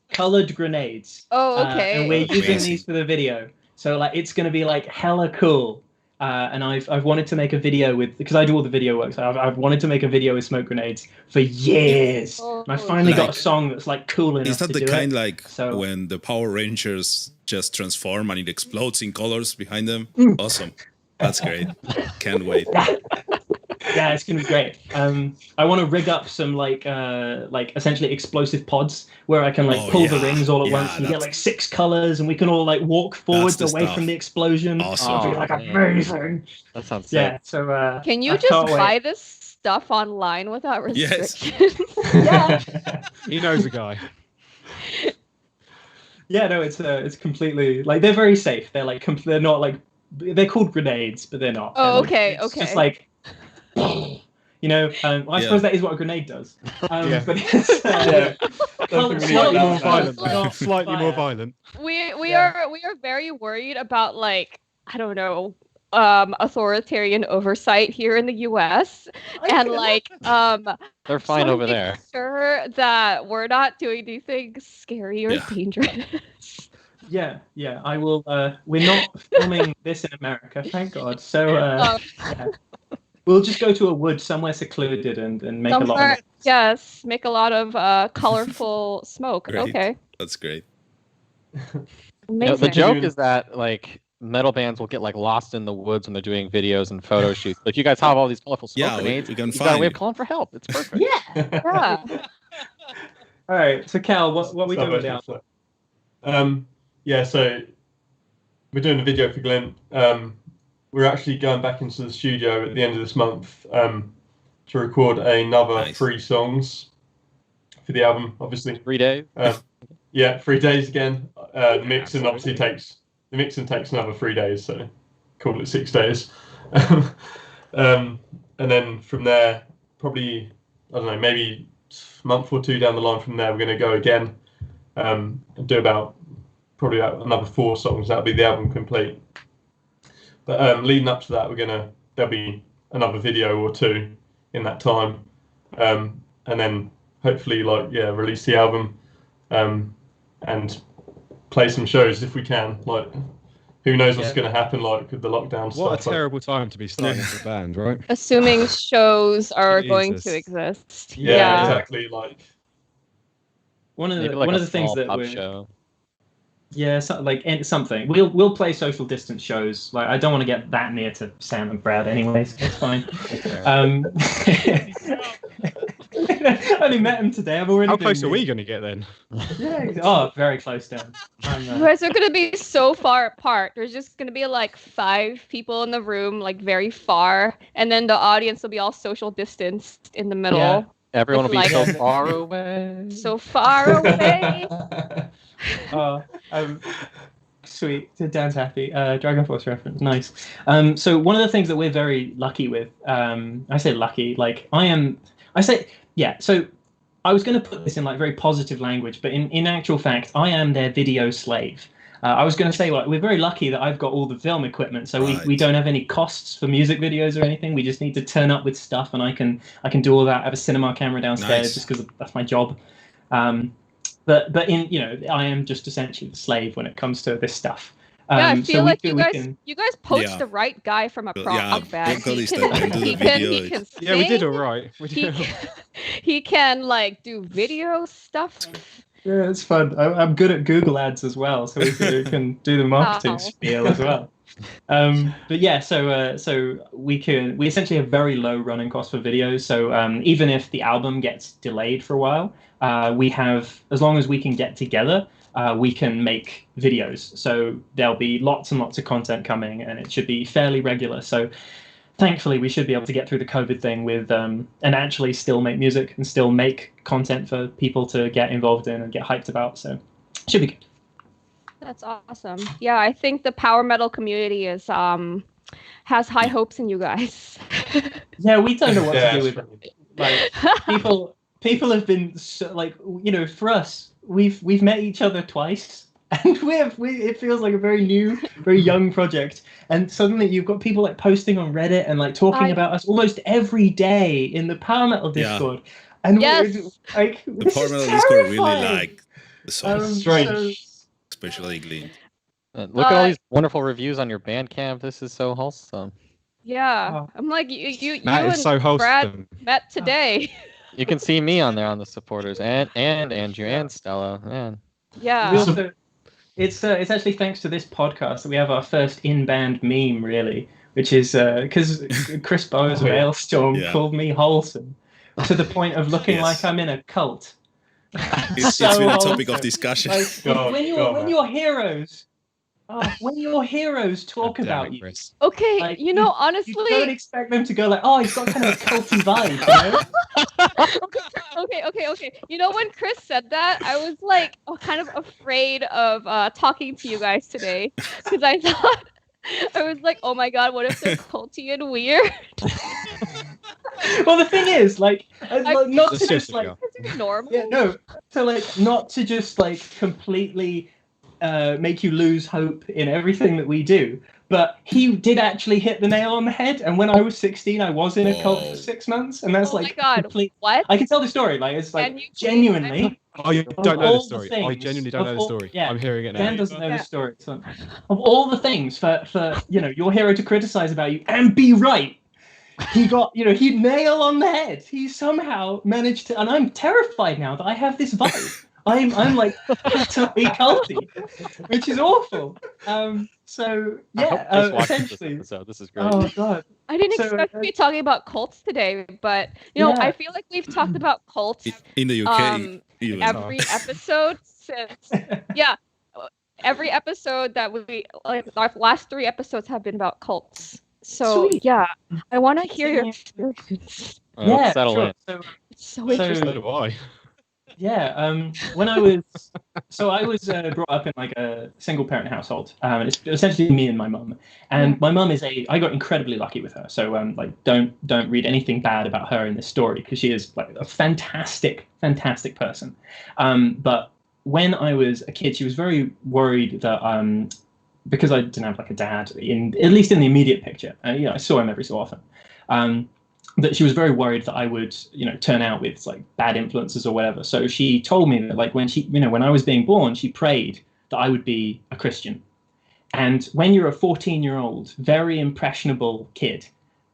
grenades. Oh, okay. And we're using these for the video, so like it's gonna be like hella cool. And I've wanted to make a video because I do all the video work. So I've wanted to make a video with smoke grenades for years. And I finally got a song that's like cool enough. Is that to the do kind it. like when the Power Rangers just transform and it explodes in colors behind them? Awesome. That's great. Can't wait. Yeah, it's gonna be great. I want to rig up some like essentially explosive pods where I can like pull the rings all at once and get like 6 colors, and we can all like walk forwards away from the explosion. Awesome. It'll be like amazing. That sounds sick. Yeah. So can you just buy this stuff online without restrictions? Yes. He knows a guy. Yeah, no, it's completely like they're very safe. They're like they're not like they're called grenades, but they're not. Oh, they're okay. Just like. I suppose that is what a grenade does. But it's slightly more violent. We are very worried about like, I don't know, authoritarian oversight here in the US, and like they're fine over there. Sure that we're not doing anything scary or dangerous. Yeah, I will. We're not filming this in America, thank God. So We'll just go to a wood somewhere secluded and make a lot of it. Yes, make a lot of colorful smoke. Great. Okay. That's great. Amazing. The joke is that like metal bands will get like lost in the woods when they're doing videos and photo shoots. But if you guys have all these colorful smoke grenades, we can you got a way of find. calling for help. It's perfect. Yeah. All right. So Cal, what are we doing with the album? Yeah. So we're doing a video for Glenn. We're actually going back into the studio at the end of this month to record another 3 songs for the album. Obviously, 3 days. Yeah, 3 days again. The mixing obviously takes another 3 days, so call it 6 days. And then from there, probably I don't know, maybe a month or 2 down the line from there, we're going to go again and do probably about another 4 songs. That'll be the album complete. But leading up to that, there'll be another video or 2 in that time, and then hopefully release the album and play some shows if we can. Like, who knows what's going to happen like with the lockdown stuff. What a terrible time to be starting a band, right? Assuming shows are going to exist. Yeah, exactly. Like one of the things that we're show. Yeah, something. We'll play social distance shows. Like, I don't want to get that near to Sam and Brad, anyways. It's fine. I only met him today. I've already. How close are we going to get then? Yeah. Oh, very close down. You guys are going to be so far apart. There's just going to be like 5 people in the room, like very far, and then the audience will be all social distanced in the middle. Yeah. Everyone will be so far away. So far away. Sweet. Dan's happy. Dragon Force reference. Nice. So one of the things that we're very lucky with, I say lucky, like so I was going to put this in like very positive language, but in actual fact, I am their video slave. I was going to say, like, we're very lucky that I've got all the film equipment, so we don't have any costs for music videos or anything. We just need to turn up with stuff, and I can do all that. I have a cinema camera downstairs just because that's my job. But I am just essentially the slave when it comes to this stuff. Yeah, I feel like you guys poached the right guy from a prog band. He can sing. Yeah, we did all right. He can like do video stuff. Yeah, it's fun. I'm good at Google Ads as well, so we can do the marketing spiel as well. But yeah, so we essentially have very low running costs for videos. So even if the album gets delayed for a while, we have, as long as we can get together, we can make videos. So there'll be lots and lots of content coming, and it should be fairly regular. So thankfully, we should be able to get through the COVID thing with and actually still make music and still make content for people to get involved in and get hyped about. So should be good. That's awesome. Yeah, I think the power metal community has high hopes in you guys. Yeah, we don't know what to do with it. Like, people have been for us, we've met each other twice, and it feels like a very new, very young project. And suddenly you've got people like posting on Reddit and like talking about us almost every day in the power metal Discord. And yes, the power metal Discord really like the song. Strange. Especially Glean. Look at all these wonderful reviews on your Bandcamp. This is so wholesome. Yeah, I'm like you and so Brad met today. You can see me on there on the supporters and Andrew and Stella. Man. Yeah. It's actually thanks to this podcast that we have our first in-band meme, really, which is because Chris Bowers of Ailstorm called me wholesome to the point of looking like I'm in a cult. It's been a topic of discussion. Like, when your heroes talk about you. Okay, like, honestly, you don't expect them to go like, oh, he's got kind of a culty vibe, Okay. When Chris said that, I was like kind of afraid of talking to you guys today, because I was like, oh my god, what if they're culty and weird? Well, the thing is, like, not to just like normal. Yeah, no. So like, not to just like completely make you lose hope in everything that we do. But he did actually hit the nail on the head. And when I was 16, I was in a cult for 6 months, and that's like complete. What? I can tell the story. Like, it's like genuinely. Oh, you don't know the story. I genuinely don't know the story. Yeah, I'm hearing it now. Dan doesn't know the story. So, of all the things for your hero to criticize about you and be right, he got, he nail on the head. He somehow managed to, and I'm terrified now that I have this vibe. I'm like patently culty, which is awful. So yeah, I hope Chris watches this essentially. episode. This is great. Oh god. I didn't So, expect to be talking about cults today, but I feel like we've talked about cults In the UK, even. every episode since every episode that we like our last 3 episodes have been about cults. So Sweet. yeah, I want to hear your experience. Yeah, Settle sure. in. So, It's so interesting. So do I. yeah, when I was brought up in like a single parent household. It's essentially me and my mum. And my mum I got incredibly lucky with her. So like don't read anything bad about her in this story, because she is like a fantastic person. But when I was a kid, she was very worried that because I didn't have like a dad at least in the immediate picture. I saw him every so often. That she was very worried that I would, turn out with like bad influences or whatever. So she told me that like when I was being born, she prayed that I would be a Christian. And when you're a 14-year-old, very impressionable kid,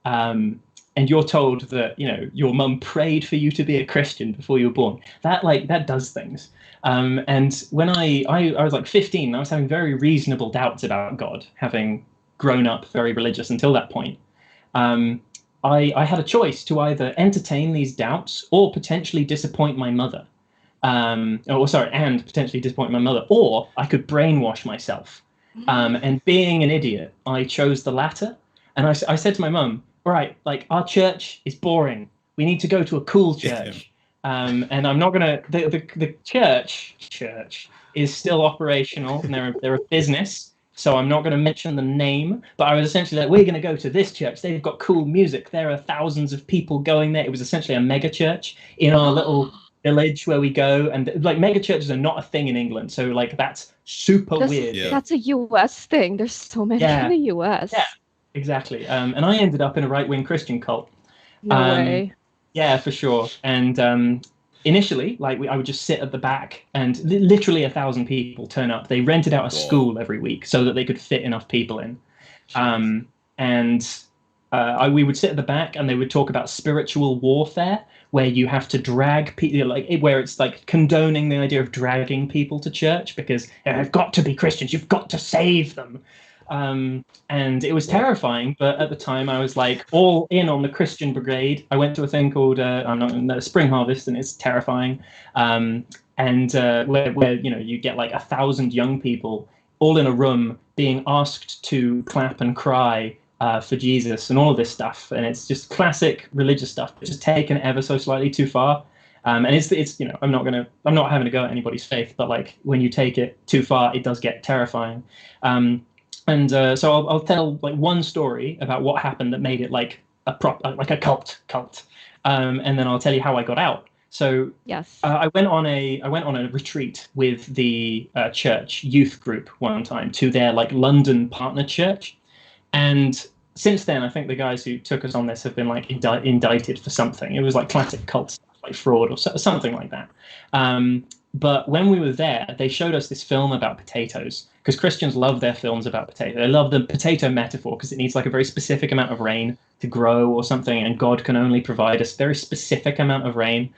and you're told that, your mum prayed for you to be a Christian before you were born, that does things. And when I was like 15, I was having very reasonable doubts about God, having grown up very religious until that point. I had a choice to either entertain these doubts or potentially disappoint my mother. And potentially disappoint my mother, or I could brainwash myself. And being an idiot, I chose the latter. And I said to my mum, all right, like our church is boring. We need to go to a cool church. And I'm not going to, the church is still operational, and they're a business. So I'm not going to mention the name, but I was essentially like, we're going to go to this church. They've got cool music. There are thousands of people going there. It was essentially a mega church in our little village where we go. And like mega churches are not a thing in England. So like that's super weird. Yeah. That's a US thing. There's so many in the US. Yeah, exactly. And I ended up in a right-wing Christian cult. No way. Yeah, for sure. And initially, like I would just sit at the back, and literally 1,000 people turn up. They rented out a school every week so that they could fit enough people in. We would sit at the back, and they would talk about spiritual warfare, where you have to drag people, where it's like condoning the idea of dragging people to church because they've got to be Christians. You've got to save them. And it was terrifying, but at the time I was like all in on the Christian Brigade. I went to a thing called Spring Harvest, and it's terrifying. Where you get like 1,000 young people all in a room being asked to clap and cry for Jesus and all of this stuff, and it's just classic religious stuff, but just taken ever so slightly too far. And it's I'm not having to go at anybody's faith, but like when you take it too far, it does get terrifying. So I'll tell like one story about what happened that made it like a cult. And then I'll tell you how I got out. So yes, I went on a retreat with the church youth group one time to their like London partner church, and since then I think the guys who took us on this have been like indicted for something. It was like classic cult stuff, like fraud or something like that. But when we were there, they showed us this film about potatoes, because Christians love their films about potatoes. They love the potato metaphor because it needs like a very specific amount of rain to grow or something, and God can only provide a very specific amount of rain.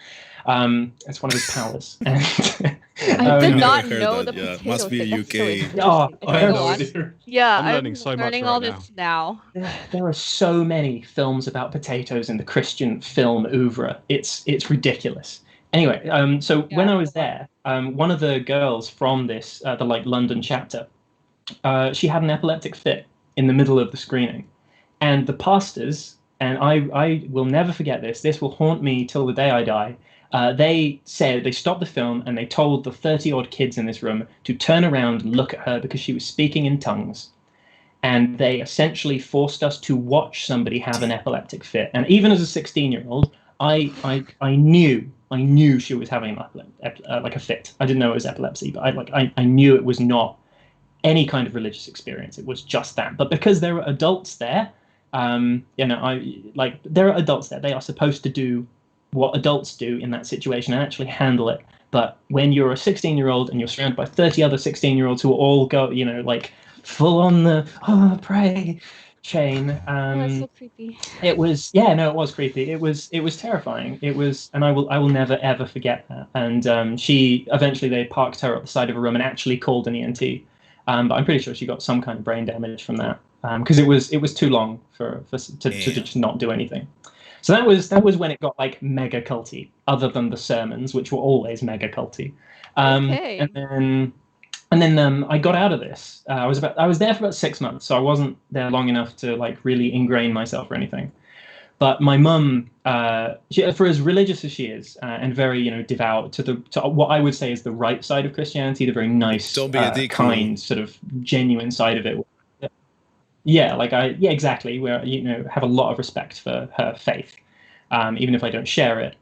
It's one of his powers. I did not heard know that, the yeah. potato Must be thing. That's UK. so I have no interesting. idea. Yeah, I'm learning so much learning right all now. this now. There are so many films about potatoes in the Christian film oeuvre. It's ridiculous. Anyway, when I was there, one of the girls from this, the like London chapter, she had an epileptic fit in the middle of the screening, and the pastors, and I will never forget this. This will haunt me till the day I die. They stopped the film and they told the 30-odd kids in this room to turn around and look at her because she was speaking in tongues. And they essentially forced us to watch somebody have an epileptic fit. And even as a 16-year-old, I knew she was having like a fit. I didn't know it was epilepsy, but I knew it was not any kind of religious experience. It was just that. But because there were adults there, there are adults there. They are supposed to do what adults do in that situation and actually handle it. But when you're a 16-year-old and you're surrounded by 30 other 16-year-olds who all go, like full on the pray, chain. That's so creepy. It was, yeah, no, it was creepy. It was terrifying. It was, and I will never ever forget that. And she eventually they parked her at the side of a room and actually called an ENT. But I'm pretty sure she got some kind of brain damage from that because it was too long to just not do anything. So that was when it got like mega culty. Other than the sermons, which were always mega culty. Okay. And then I got out of this. I was there for about 6 months, so I wasn't there long enough to like really ingrain myself or anything. But my mum, for as religious as she is and very devout to what I would say is the right side of Christianity, the very nice, kind, sort of genuine side of it. Yeah, exactly. Where have a lot of respect for her faith, even if I don't share it.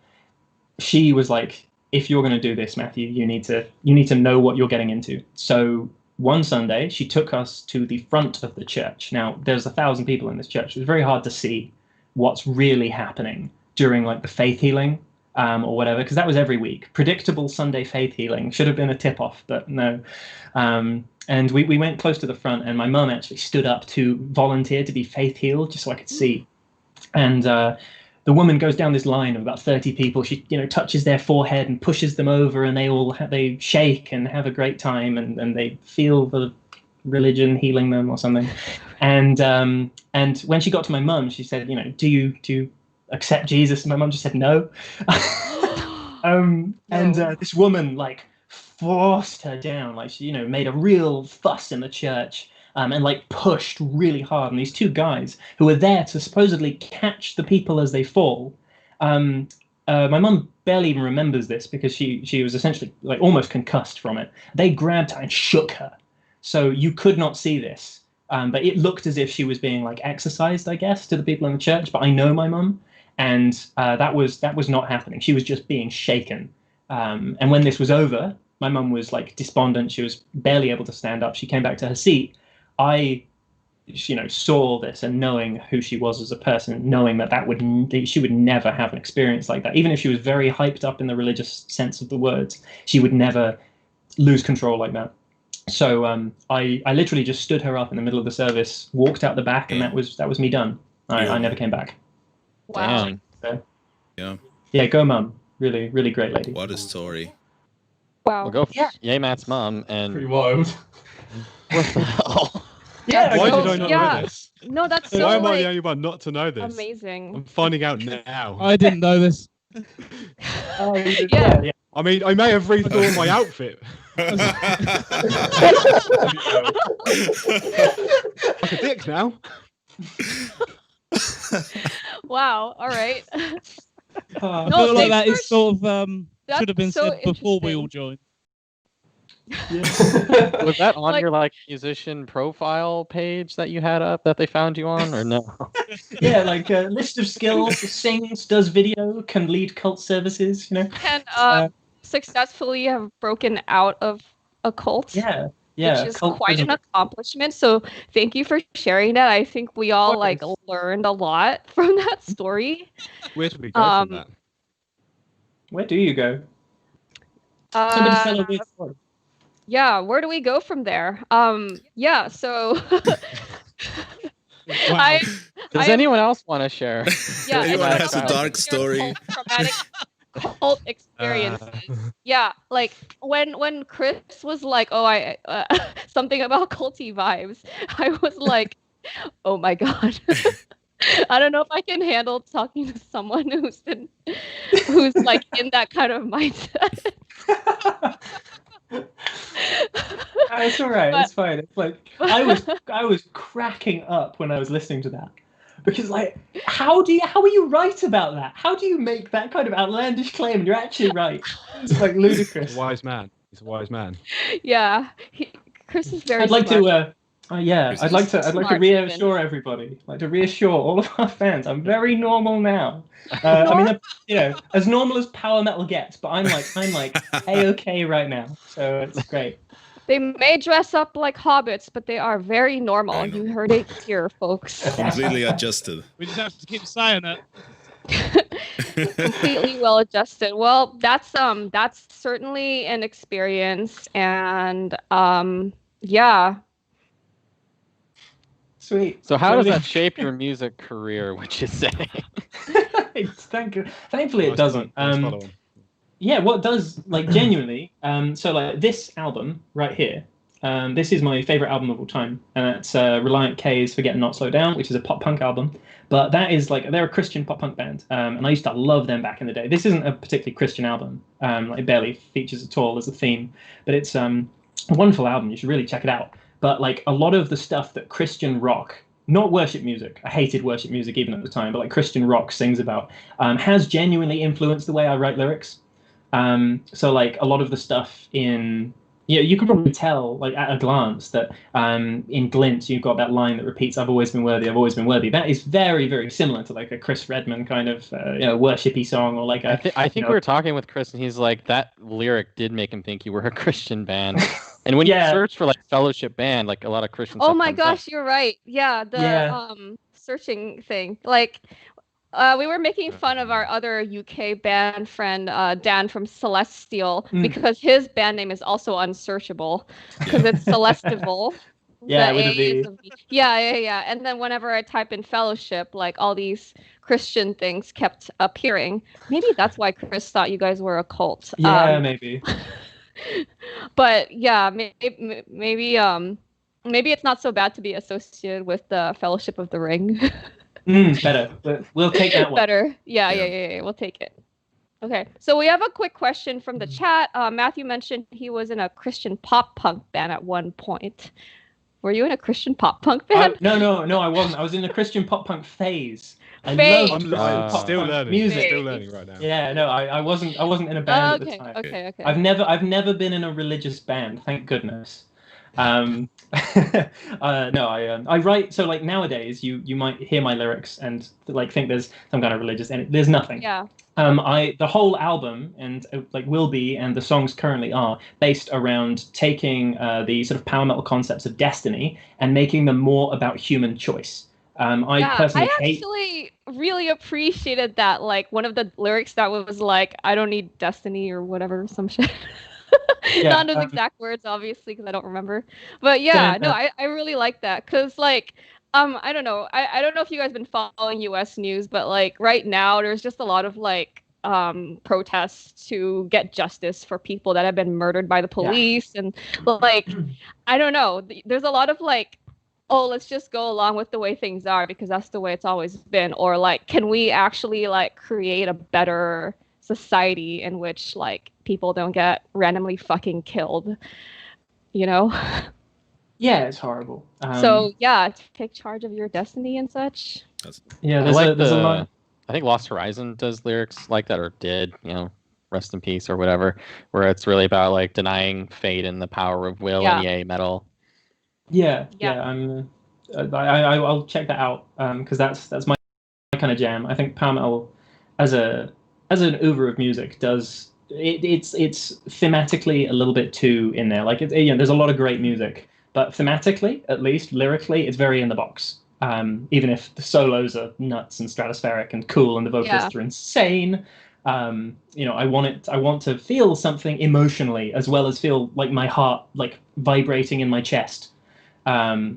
She was like, if you're going to do this, Matthew, you need to know what you're getting into. So one Sunday, she took us to the front of the church. Now, there's 1,000 people in this church. It was very hard to see what's really happening during like the faith healing or whatever, because that was every week. Predictable Sunday faith healing should have been a tip-off, but no. And we went close to the front, and my mum actually stood up to volunteer to be faith healed, just so I could see. And the woman goes down this line of about 30 people. She, touches their forehead and pushes them over, and they shake and have a great time, and they feel the religion healing them or something. And when she got to my mum, she said, do you accept Jesus? And my mum just said no. And this woman like forced her down, like she made a real fuss in the church. And like pushed really hard. And these two guys who were there to supposedly catch the people as they fall. My mum barely even remembers this because she was essentially like almost concussed from it. They grabbed her and shook her. So you could not see this. But it looked as if she was being like exercised, I guess, to the people in the church. But I know my mum, and that was not happening. She was just being shaken. And when this was over, my mum was like despondent. She was barely able to stand up. She came back to her seat. I, saw this, and knowing who she was as a person, knowing that she would never have an experience like that. Even if she was very hyped up in the religious sense of the words, she would never lose control like that. So I literally just stood her up in the middle of the service, walked out the back, and that was me done. I never came back. Wow. So, Yeah. Yeah, go mum. Really, really great lady. What a story. Wow. We'll go for Yay Matt's mom and Pretty wild. what the hell? Yeah. Why did I not know this? No, that's so Why am I like, the only one not to know this? amazing. I'm finding out now. I didn't know this. Oh, you did, Yeah. yeah. I mean, I may have rethought my outfit. Like a dick now. Wow. All right. I Uh, feel like thanks that for is sort of That's should have been so said before we interesting. all joined. Was that on Like- your musician profile page that you had up that they found you on, or no? yeah, like a list of skills, sings, does video, can lead cult services, Can successfully have broken out of a cult. Yeah. Which is cult quite an prison. accomplishment. So thank you for sharing that. I think we all course. learned a lot from that story. Where do we go from that? Where do you go? Somebody tell a weird story. Yeah, where do we go from there? Yeah, so Wow. Does anyone else want to share? Yeah, Anyone it's has a about dark their story? Traumatic cult experiences. Yeah, like when Chris was like, "Oh, I something about culty vibes," I was like, "Oh my god." I don't know if I can handle talking to someone who's like in that kind of mindset. It's all right. But- It's fine. It's like I was cracking up when I was listening to that because like how are you right about that? How do you make that kind of outlandish claim and you're actually right? It's like ludicrous. He's a wise man. He's a wise man. Yeah, Chris is very. I'd like smart. to. I'd like to Smart, reassure everybody, like to reassure all of our fans. I'm very normal now. I mean, as normal as power metal gets, but I'm like A-okay right now, so it's great. They may dress up like hobbits, but they are very normal. Very You normal. heard it here, folks. Completely adjusted. We just have to keep saying it. Completely well adjusted. Well, that's certainly an experience, and yeah. Sweet. So how does that shape your music career? Would you say? Thankfully, it doesn't. Yeah, what does, like, genuinely, so like this album right here, this is my favorite album of all time, and that's Reliant K's Forget and Not Slow Down, which is a pop punk album. But that is like, they're a Christian pop punk band, and I used to love them back in the day. This isn't a particularly Christian album, like it barely features at all as a theme, but it's a wonderful album. You should really check it out. But like a lot of the stuff that Christian rock, not worship music, I hated worship music even at the time, but like Christian rock sings about, has genuinely influenced the way I write lyrics. So like a lot of the stuff in, you can probably tell like at a glance that in Glint you've got that line that repeats, "I've always been worthy, I've always been worthy." That is very, very similar to like a Chris Redman kind of worshipy song, or like a. I think we were talking with Chris, and he's like, that lyric did make him think you were a Christian band. And when you search for like fellowship band, like a lot of Christian. Oh my gosh, you're right. Yeah, the searching thing, like. We were making fun of our other UK band friend, Dan from Celestial, because his band name is also unsearchable because it's Celestival. Yeah, with a V. Yeah. And then whenever I type in fellowship, like all these Christian things kept appearing. Maybe that's why Chris thought you guys were a cult. Yeah, maybe. But yeah, maybe it's not so bad to be associated with the Fellowship of the Ring. Better. We'll take that one. Better. Yeah. We'll take it. Okay. So we have a quick question from the chat. Matthew mentioned he was in a Christian pop punk band at one point. Were you in a Christian pop punk band? No, I wasn't. I was in the Christian pop punk phase. I'm still learning. Music. Still learning right now. Yeah, no, I wasn't in a band at the time. Okay. I've never been in a religious band, thank goodness. No, I write, so like nowadays you might hear my lyrics and like think there's some kind of religious, and there's nothing. Yeah. The whole album and like will be, and the songs currently are based around taking the sort of power metal concepts of destiny and making them more about human choice. I actually really appreciated that. Like one of the lyrics that was like, "I don't need destiny" or whatever, some shit. Not those exact words, obviously, because I don't remember. But I really like that because, like, I don't know. I don't know if you guys have been following U.S. news, but like right now, there's just a lot of like protests to get justice for people that have been murdered by the police, and like, I don't know. There's a lot of like, oh, let's just go along with the way things are because that's the way it's always been, or like, can we actually like create a better society in which like people don't get randomly fucking killed, Yeah, it's horrible. So take charge of your destiny and such. There's a lot. I think Lost Horizon does lyrics like that, or did, rest in peace or whatever, where it's really about like denying fate and the power of will and EA metal. I'll check that out because that's my kind of jam. I think power metal as an oeuvre of music does it's thematically a little bit too in there. Like there's a lot of great music, but thematically, at least lyrically, it's very in the box. Even if the solos are nuts and stratospheric and cool and the vocalists are insane, I want to feel something emotionally as well as feel like my heart like vibrating in my chest. Not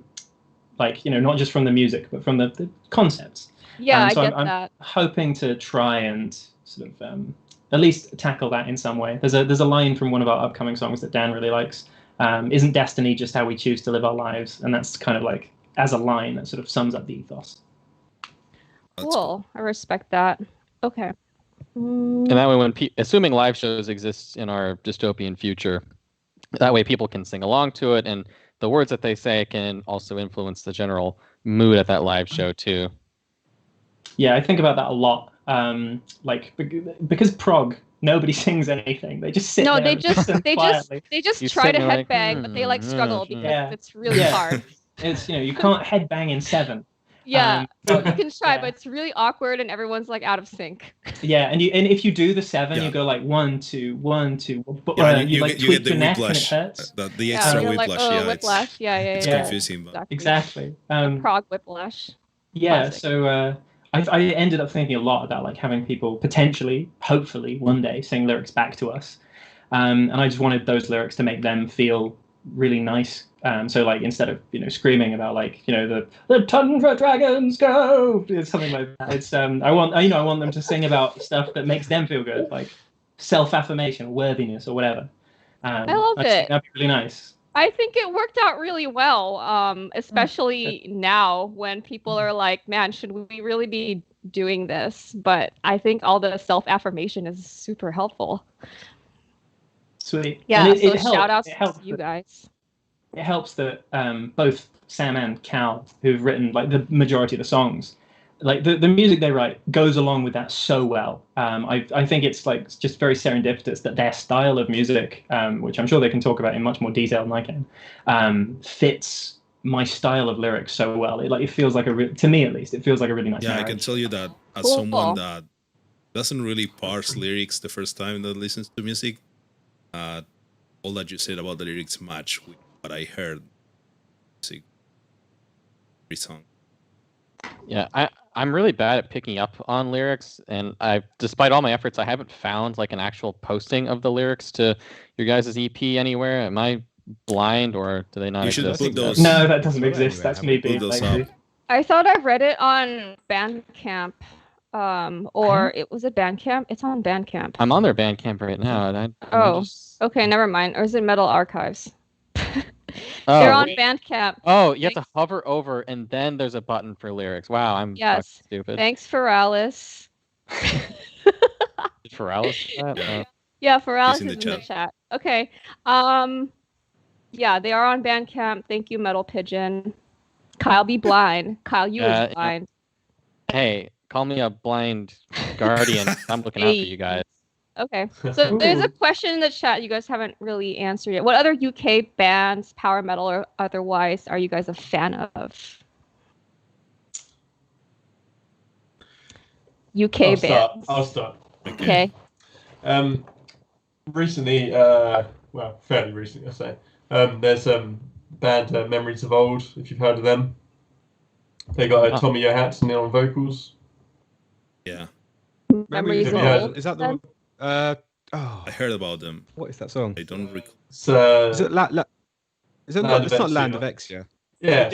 just from the music but from the concepts. Yeah, so I get I'm that. hoping to try and sort of at least tackle that in some way. There's a line from one of our upcoming songs that Dan really likes. Isn't destiny just how we choose to live our lives? And that's kind of like, as a line, that sort of sums up the ethos. Cool. I respect that. Okay. And that way, when assuming live shows exist in our dystopian future, that way people can sing along to it, and the words that they say can also influence the general mood at that live show too. Yeah, I think about that a lot. Because Prog, nobody sings anything. They just sit there. They just try to headbang, but they like struggle because it's really hard. It's you can't headbang in 7. Yeah, you can try, but it's really awkward and everyone's like out of sync. Yeah, and if you do the 7, you go like 1 2 1 2. But you like tweak your neck and it hurts. The extra whiplash. Like, whiplash. It's confusing. But... Exactly. Prog whiplash. Yeah. Classic. So I ended up thinking a lot about like having people potentially, hopefully, one day sing lyrics back to us, and I just wanted those lyrics to make them feel really nice. So like instead of screaming about like the tundra dragons go, it's something like that. It's I want them to sing about stuff that makes them feel good, like self-affirmation, worthiness, or whatever. I love it. That'd be really nice. I think it worked out really well, especially now when people are like, man, should we really be doing this? But I think all the self-affirmation is super helpful. Sweet. Yeah, and so helps. shout outs It helps to you guys. It helps that both Sam and Cal, who've written like the majority of the songs, like the music they write goes along with that so well. I think it's like just very serendipitous that their style of music, which I'm sure they can talk about in much more detail than I can, fits my style of lyrics so well. It feels like to me at least, it feels like a really nice marriage. I can tell you that as Cool. someone that doesn't really parse lyrics the first time that listens to music, all that you said about the lyrics match with what I heard. Music, every song. Yeah, I'm really bad at picking up on lyrics, and despite all my efforts, I haven't found like an actual posting of the lyrics to your guys' EP anywhere. Am I blind, or do they not You should exist? put those. No, that doesn't exist. That's me being those lazy. up. I thought I read it on Bandcamp, or it was it Bandcamp? It's on Bandcamp. I'm on their Bandcamp right now. And Okay, never mind. Or is it Metal Archives? Oh, They're on Bandcamp. Oh, you have to hover over, and then there's a button for lyrics. Wow, I'm fucking stupid. Thanks, Feralis. Did Feralis do that? Yeah, Feralis is in in the the chat. chat. Okay. Yeah, they are on Bandcamp. Thank you, Metal Pigeon. Kyle be blind. Kyle, you is blind. Hey, call me a blind guardian. I'm looking out for you guys. Okay, so there's a question in the chat you guys haven't really answered yet. What other UK bands, power metal or otherwise, are you guys a fan of? UK bands. I'll start. Okay. Recently, well, fairly recently, I say. There's band Memories of Old. If you've heard of them, they got Tommy Johansson in on vocals. Yeah. Memories of Old. Is that the one? I heard about them. What is that song? I don't recall. Is it is it not? It's not Land of Exia. Yeah.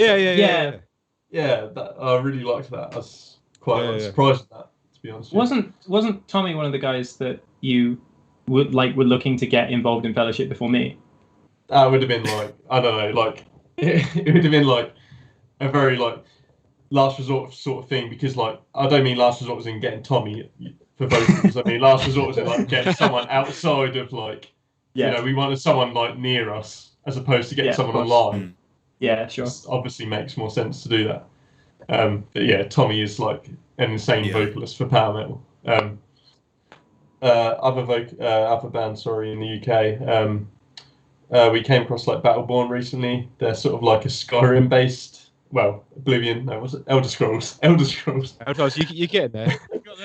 Yeah. I really liked that. I was quite surprised at that, to be honest. Wasn't Tommy one of the guys that you were looking to get involved in Fellowship before me? That would have been like, I don't know, like it would have been like a very like last resort sort of thing, because like I don't mean last resort was in getting Tommy for vocals. I mean last resort was in like getting someone outside of like, we wanted someone like near us as opposed to getting someone online. Yeah, sure. It obviously makes more sense to do that. But yeah, Tommy is like an insane vocalist for power metal. Other bands, in the UK. We came across like Battleborn recently. They're sort of like a Skyrim based. Well, Oblivion. No, was it Elder Scrolls? Elder Scrolls. You get in there.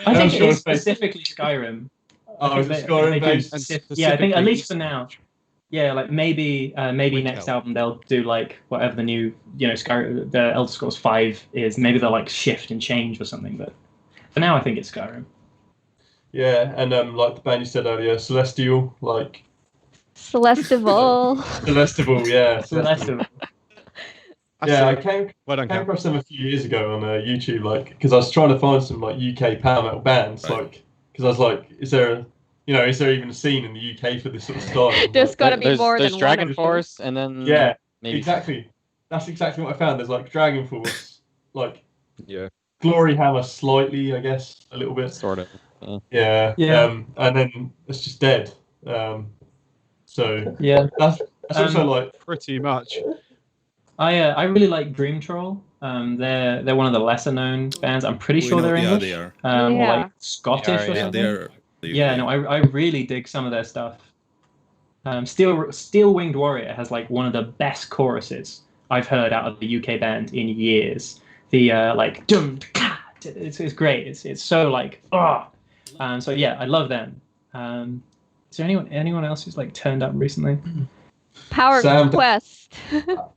I think it's specifically Skyrim. Oh, is it Skyrim based? Yeah, I think at least for now. Yeah, like maybe next album they'll do like whatever the new Skyrim, the Elder Scrolls 5 is. Maybe they'll like shift and change or something. But for now, I think it's Skyrim. Yeah, and like the band you said earlier, Celestial, like. Celestival. Celestival, yeah. Celestival. Yeah, I came across them a few years ago on YouTube, like, because I was trying to find some like UK power metal bands, like, because I was like, is there even a scene in the UK for this sort of style? There's got to be more than one. There's Dragon Force, and then maybe. Exactly. That's exactly what I found. There's like Dragon Force, like Glory Hammer, slightly, I guess, a little bit, sort of. Yeah. And then it's just dead. So that's also like pretty much. I really like Dream Troll. They're one of the lesser known bands. I'm pretty sure they're English. They are. Or like Scottish or something. I really dig some of their stuff. Steel Winged Warrior has like one of the best choruses I've heard out of the UK band in years. The like dum ka, it's great. It's so like so yeah, I love them. Is there anyone else who's like turned up recently? Power Quest.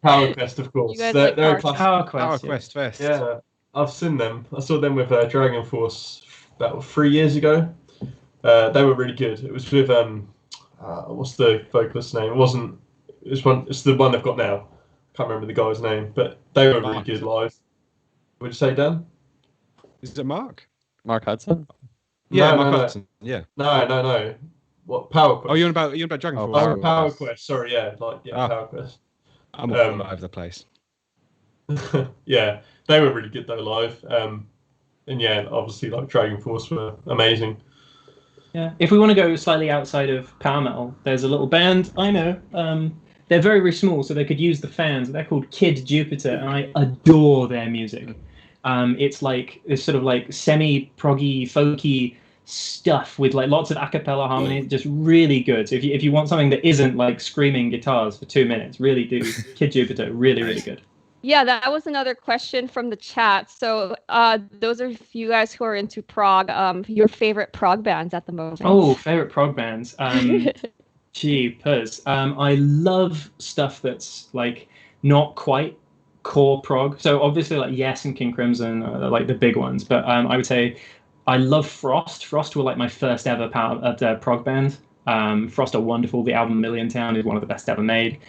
Power Quest, of course. They're a classic. Power Quest Fest. Yeah, I've seen them. I saw them with Dragon Force about 3 years ago. They were really good. It was with what's the vocalist's name? It's the one they've got now. can't remember the guy's name, but they were really good live. Would you say, Dan? Is it Mark? Mark Hudson? Yeah, No, Mark no, Hudson. Yeah. No. What, Power Quest? Oh, you're about Dragon Oh, Force. Power Quest. Sorry, yeah, Power Quest. I'm all over the place. Yeah, they were really good though live. And yeah, obviously like Dragon Force were amazing. Yeah. If we want to go slightly outside of power metal, there's a little band I know. They're very, very small, so they could use the fans. They're called Kid Jupiter, and I adore their music. It's sort of like semi-proggy, folky stuff with like lots of a cappella harmonies, just really good. So if you want something that isn't like screaming guitars for 2 minutes, really do Kid Jupiter. Really, really good. Yeah, that was another question from the chat. So those are you guys who are into prog. Your favorite prog bands at the moment? Oh, favorite prog bands. Jeepers. I love stuff that's like not quite core prog. So obviously like Yes and King Crimson are like the big ones. But I would say I love Frost. Frost were like my first ever prog band. Frost are wonderful. The album Million Town is one of the best ever made.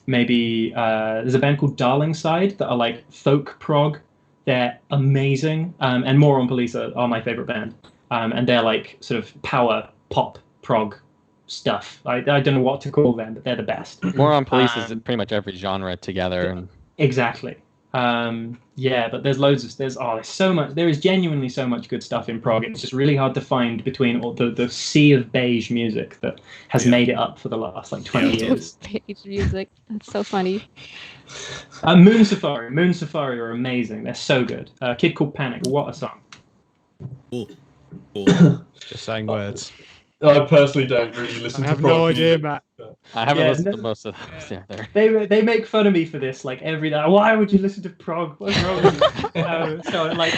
Maybe there's a band called Darling Side that are like folk prog. They're amazing. And More on Police are my favorite band. And they're like sort of power pop prog stuff. I don't know what to call them, but they're the best. More on Police is pretty much every genre together. And exactly. Yeah, but there's loads of there's so much. There is genuinely so much good stuff in prog. It's just really hard to find between all the sea of beige music that has made it up for the last like 20 years. Beige music. That's so funny. Moon Safari are amazing. They're so good. Kid Called Panic. What a song. Cool. Just saying words. I personally don't really listen to prog. I have no idea, Matt. I haven't listened to most of those. Yeah, they make fun of me for this like every day. Why would you listen to prog? What's wrong with you? So like,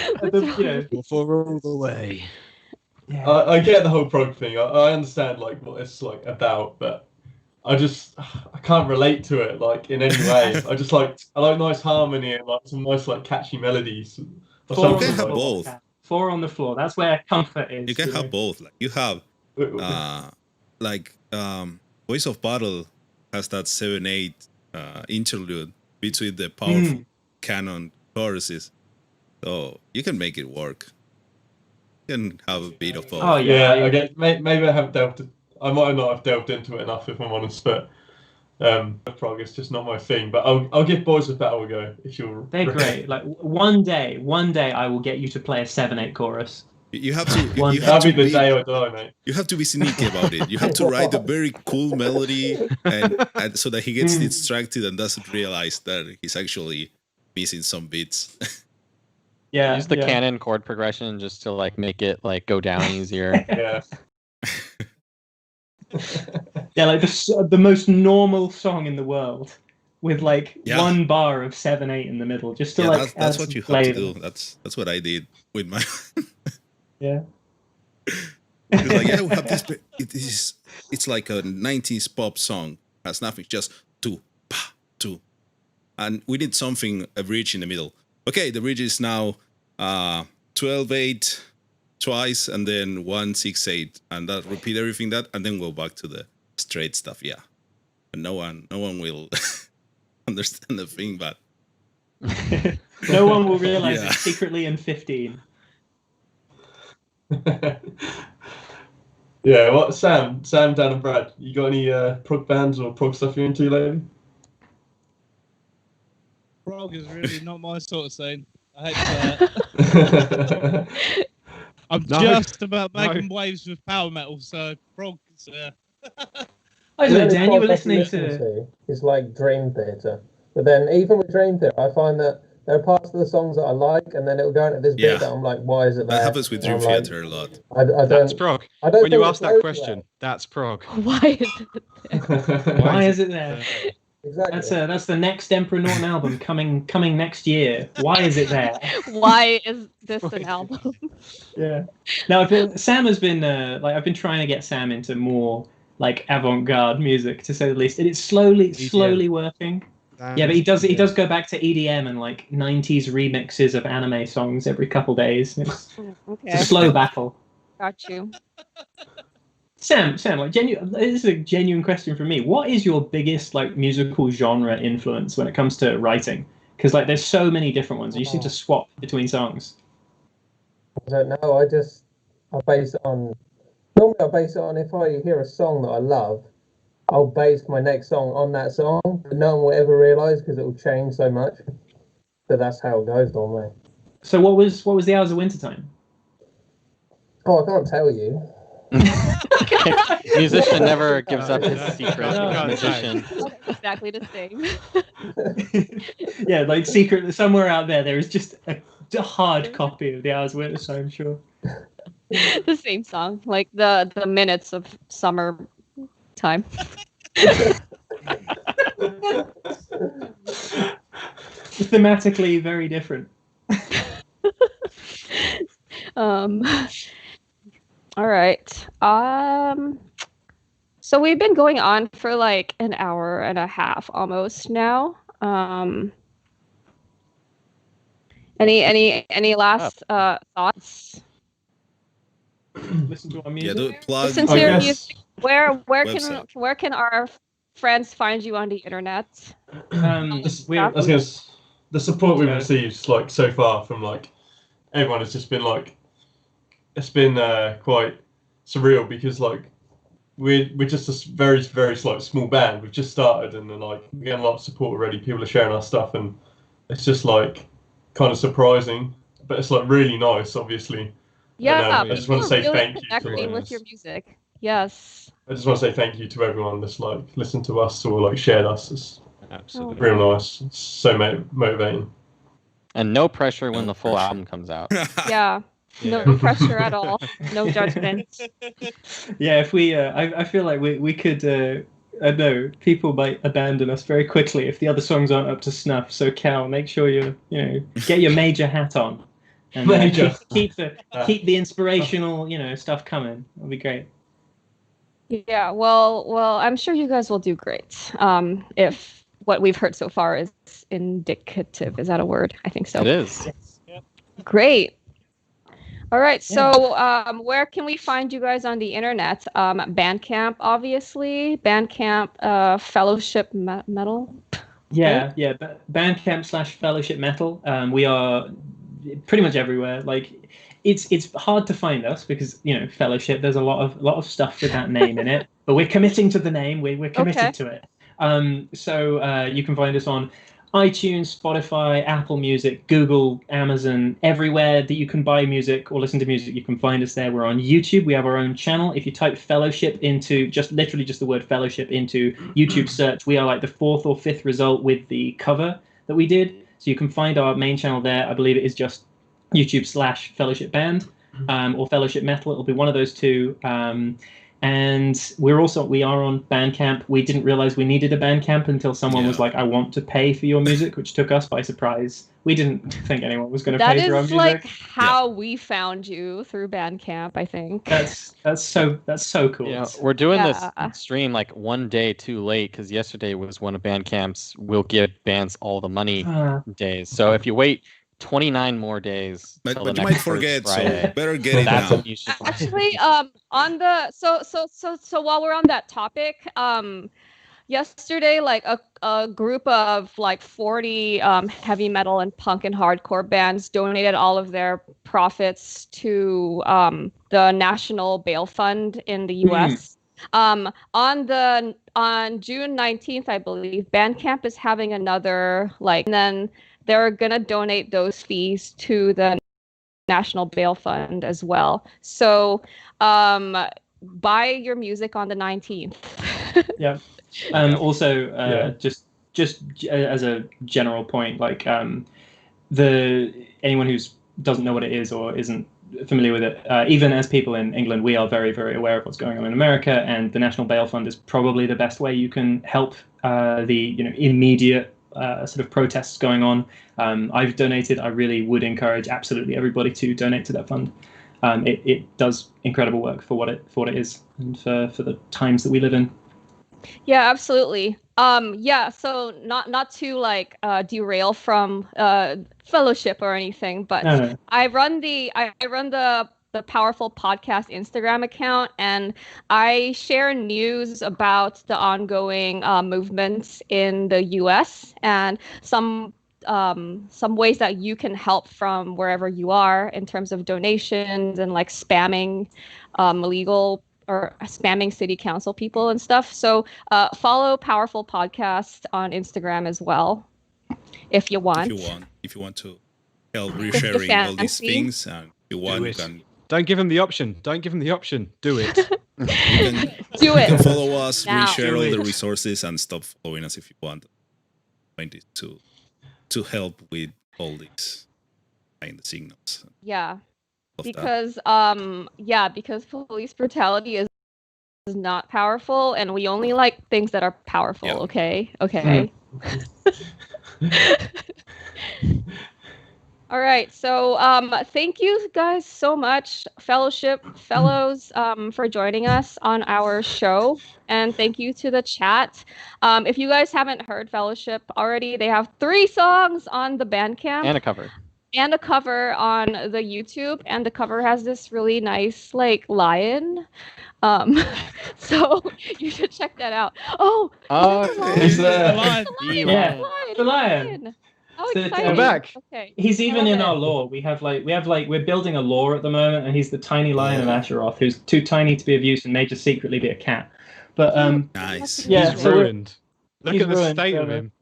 for all the way. Yeah. I get the whole prog thing. I understand like what it's like about, but I can't relate to it like in any way. I like nice harmony and like some nice like catchy melodies. You can have both. 4 on the floor. That's where comfort is. You can have both. Like you have Voice of Battle has that 7/8 interlude between the powerful canon choruses, so you can make it work. You can have a bit of both. Oh yeah, I guess maybe I haven't delved. I might not have delved into it enough if I'm honest, but prog is just not my thing. But I'll give Boys of Battle a go if you're. They're great. Like one day I will get you to play a 7/8 chorus. You have to. That'll be the day I die, mate. You have to be sneaky about it. You have to write a very cool melody, and so that he gets distracted and doesn't realize that he's actually missing some beats. Yeah. Use the canon chord progression just to like make it like go down easier. Yeah. Yeah, like the most normal song in the world, with like one bar of 7/8 in the middle, just to like. That's what you have to do. That's what I did with my. Yeah. It's like we have this. It's like a 90s pop song. Has nothing, just 2 pa 2, and we need something a bridge in the middle. Okay, the bridge is now 12/8 twice, and then 1/6/8, and that repeat everything that, and then go back to the straight stuff. Yeah, and no one will understand the thing, but no one will realize it's secretly in 15. Yeah, what Sam, Dan, and Brad? You got any prog bands or prog stuff you're into lately? Prog is really not my sort of scene. I hate that. I'm just about making waves with power metal, so prog is. I don't know, Dan. You were listening to. It's like Dream Theater, but then even with Dream Theater, I find that there are parts of the songs that I like, and then it'll go into this bit that I'm like, why is it there? That happens with Dream Theater a lot. That's prog. When you ask that question, that's prog. Why is it there? Why is it there? Exactly. That's the next Emperor Norton album coming next year. Why is it there? Why is this an album? Yeah. Now Sam has been I've been trying to get Sam into more like avant-garde music, to say the least. And it's slowly working. Yeah, but he does go back to EDM and like 90s remixes of anime songs every couple days. It's a slow battle. Got you. Sam, like this is a genuine question for me. What is your biggest like musical genre influence when it comes to writing? Because like there's so many different ones. You seem to swap between songs. I don't know. I base it on. Normally, I base it on if I hear a song that I love, I'll base my next song on that song. But no one will ever realise because it will change so much. But that's how it goes normally. So what was the Hours of Wintertime? Oh, I can't tell you. Musician never gives up his secret. No, Musician. Exactly the same. Yeah, like secret somewhere out there is just a hard copy of the Hours of Wintertime, I'm sure. The same song, like the minutes of summer time. Thematically very different. All right. So we've been going on for like an hour and a half almost now. Any last thoughts? Listen to our Yeah, music. do plug. Listen I to your guess- music. Where can our friends find you on the internet? The support we've received like so far from like everyone has just been like, it's been quite surreal because like we're just a very like small band. We've just started and then like we're getting a lot of support already. People are sharing our stuff and it's just like kind of surprising, but it's like really nice, obviously. Yeah, I just want to say really thank you to connecting like, with your music. Yes. I just want to say thank you to everyone that's like listened to us or like shared us. It's Absolutely. real nice. It's so motivating. And no pressure when the full album comes out. Yeah. No pressure at all. No judgment. Yeah, if we, I feel like we could, I don't know, people might abandon us very quickly if the other songs aren't up to snuff. So Cal, make sure you get your major hat on, and keep the inspirational, stuff coming. That'll be great. Yeah. Well, I'm sure you guys will do great. If what we've heard so far is indicative, is that a word? I think so. It is. Great. All right, so where can we find you guys on the internet? Bandcamp, obviously. Bandcamp, Fellowship Metal. Yeah, Bandcamp/Fellowship Metal. We are pretty much everywhere. Like, it's hard to find us because Fellowship. There's a lot of stuff with that name in it, but we're committing to the name. We're committed to it. So you can find us on iTunes, Spotify, Apple Music, Google, Amazon, everywhere that you can buy music or listen to music, you can find us there. We're on YouTube. We have our own channel. If you type Fellowship into literally just the word Fellowship into YouTube search, we are like the 4th or 5th result with the cover that we did. So you can find our main channel there. I believe it is just YouTube/Fellowship Band or Fellowship Metal. It'll be one of those two. And we are on Bandcamp. We didn't realize we needed a Bandcamp until someone was like, I want to pay for your music, which took us by surprise. We didn't think anyone was going to pay for our music. That is like how we found you, through Bandcamp, I think. That's so cool. Yeah, we're doing this stream like one day too late because yesterday was one of Bandcamp's "We'll give bands all the money" days. So if you wait 29 more days, but till the you next might forget, Friday, so better get it that's now. when you should watch it. Actually, on the so while we're on that topic, yesterday, like a group of like 40 heavy metal and punk and hardcore bands donated all of their profits to the National Bail Fund in the U.S. On June 19th, I believe, Bandcamp is having another and then they're gonna donate those fees to the National Bail Fund as well. So buy your music on the 19th. Yeah. Also, just as a general point, like anyone who doesn't know what it is or isn't familiar with it, even as people in England, we are very, very aware of what's going on in America, and the National Bail Fund is probably the best way you can help the immediate sort of protests going on. I've donated. I really would encourage absolutely everybody to donate to that fund. It does incredible work for what it is and for the times that we live in. Yeah, absolutely. So not to derail from Fellowship or anything, but no. I run the the Powerful Podcast Instagram account, and I share news about the ongoing movements in the U.S. and some ways that you can help from wherever you are in terms of donations and like spamming illegal or spamming city council people and stuff. So follow Powerful Podcast on Instagram as well, if you want. If you want to help resharing all these things, and you want, you can. Don't give him the option. Don't give him the option. Do it. Do it. You can follow us, Now. reshare all the resources, and stop following us if you want. Point is to help with all these behind the signals. Yeah. Of Because because police brutality is not powerful, and we only like things that are powerful. Yeah. Okay. All right, so thank you guys so much, fellows, for joining us on our show, and thank you to the chat. If you guys haven't heard Fellowship already, they have 3 songs on the Bandcamp And a cover. and a cover on the YouTube, and the cover has this really nice like lion. So you should check that out. Oh, He's there. The lion. How So, exciting! We're back. Okay. He's even I in love our it. lore. We're building a lore at the moment, and he's the tiny lion of Azeroth, who's too tiny to be of use and may just secretly be a cat. But Nice. yeah, He's so we're- ruined. Look he's at the ruined, state of so- him.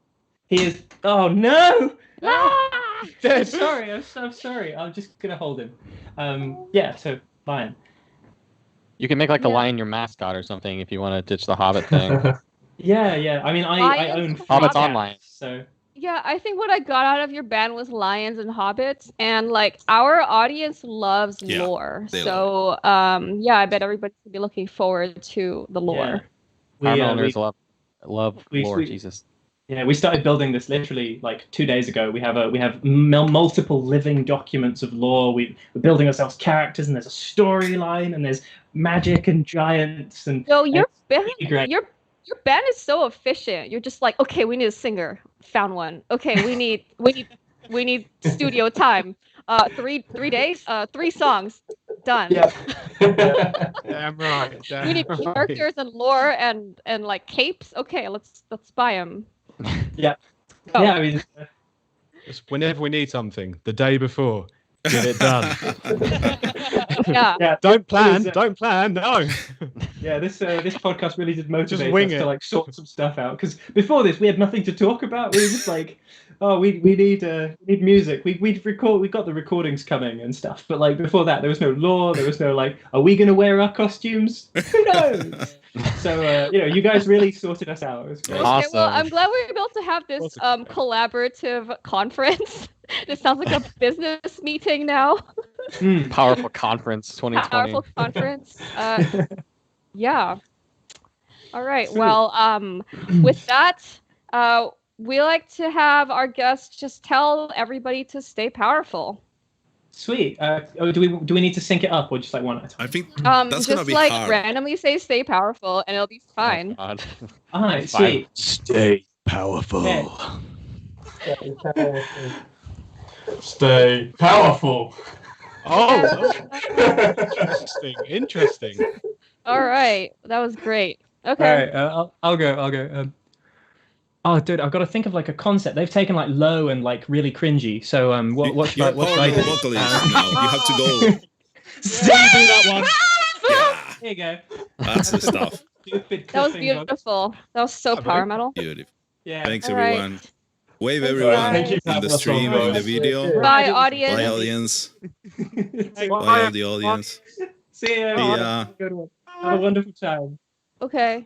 he is. Oh no! Ah! I'm Dead. sorry. I'm sorry. I'm just gonna hold him. Yeah. So lion. You can make like the Yeah. lion your mascot or something if you want to ditch the Hobbit thing. Yeah. I mean, I Lions own are Hobbit's cats, online. So Yeah, I think what I got out of your band was lions and hobbits, and like our audience loves Yeah, lore. they So yeah, I bet everybody's gonna be looking forward to the lore. Power yeah. owners love we- lore, we- Jesus. Yeah, we started building this literally like 2 days ago. We have multiple living documents of lore. We're building ourselves characters, and there's a storyline, and there's magic and giants, and So your band, really great. your band is so efficient. You're just like, okay, we need a singer. Found one. Okay, we need studio time. 3 days. 3 songs. Done. Yeah. Damn right. Damn We need right. characters and lore and like capes. Okay, let's buy them. Yeah. Go. Yeah, I mean, Just whenever we need something, the day before, get it done. Yeah. yeah, Don't plan. It was, Don't plan. No. yeah. This podcast really did motivate wing us it. to like sort some stuff out, because before this we had nothing to talk about. We were just like, oh, we need music. We got the recordings coming and stuff. But like before that, there was no lore. There was no like, are we gonna wear our costumes? Who knows? So you guys really sorted us out. It was great. Okay, well, Awesome. I'm glad we were able to have this collaborative conference. This sounds like a business meeting now. Powerful conference 2020. Powerful conference. Yeah. All right. Well, with that, we like to have our guests just tell everybody to stay powerful. Sweet. Do we need to sync it up or just like one at a time? I think that's gonna Just be like hard. randomly say "stay powerful" and it'll be fine. Oh, God. All right, Fine. sweet. Stay powerful. Yeah. Stay powerful. Oh, interesting. Interesting. All right. That was great. All Okay. right, I'll go. Oh, dude, I've got to think of like a concept. They've taken like low and like really cringy. So what should You're I a do? vocalist now. You have to go. Yeah, you do that one. Yeah, There you go. that's the stuff. Stupid That was clipping hook. beautiful. That was so power metal. Beautiful. Yeah. Thanks All right. everyone. Wave Thanks, everyone guys. Thank you for in having the us on, stream, in the guys. video. Bye, Bye, audience. Bye audience. Bye. Bye all the audience. See ya. See ya. Good one. Have a wonderful time. Okay.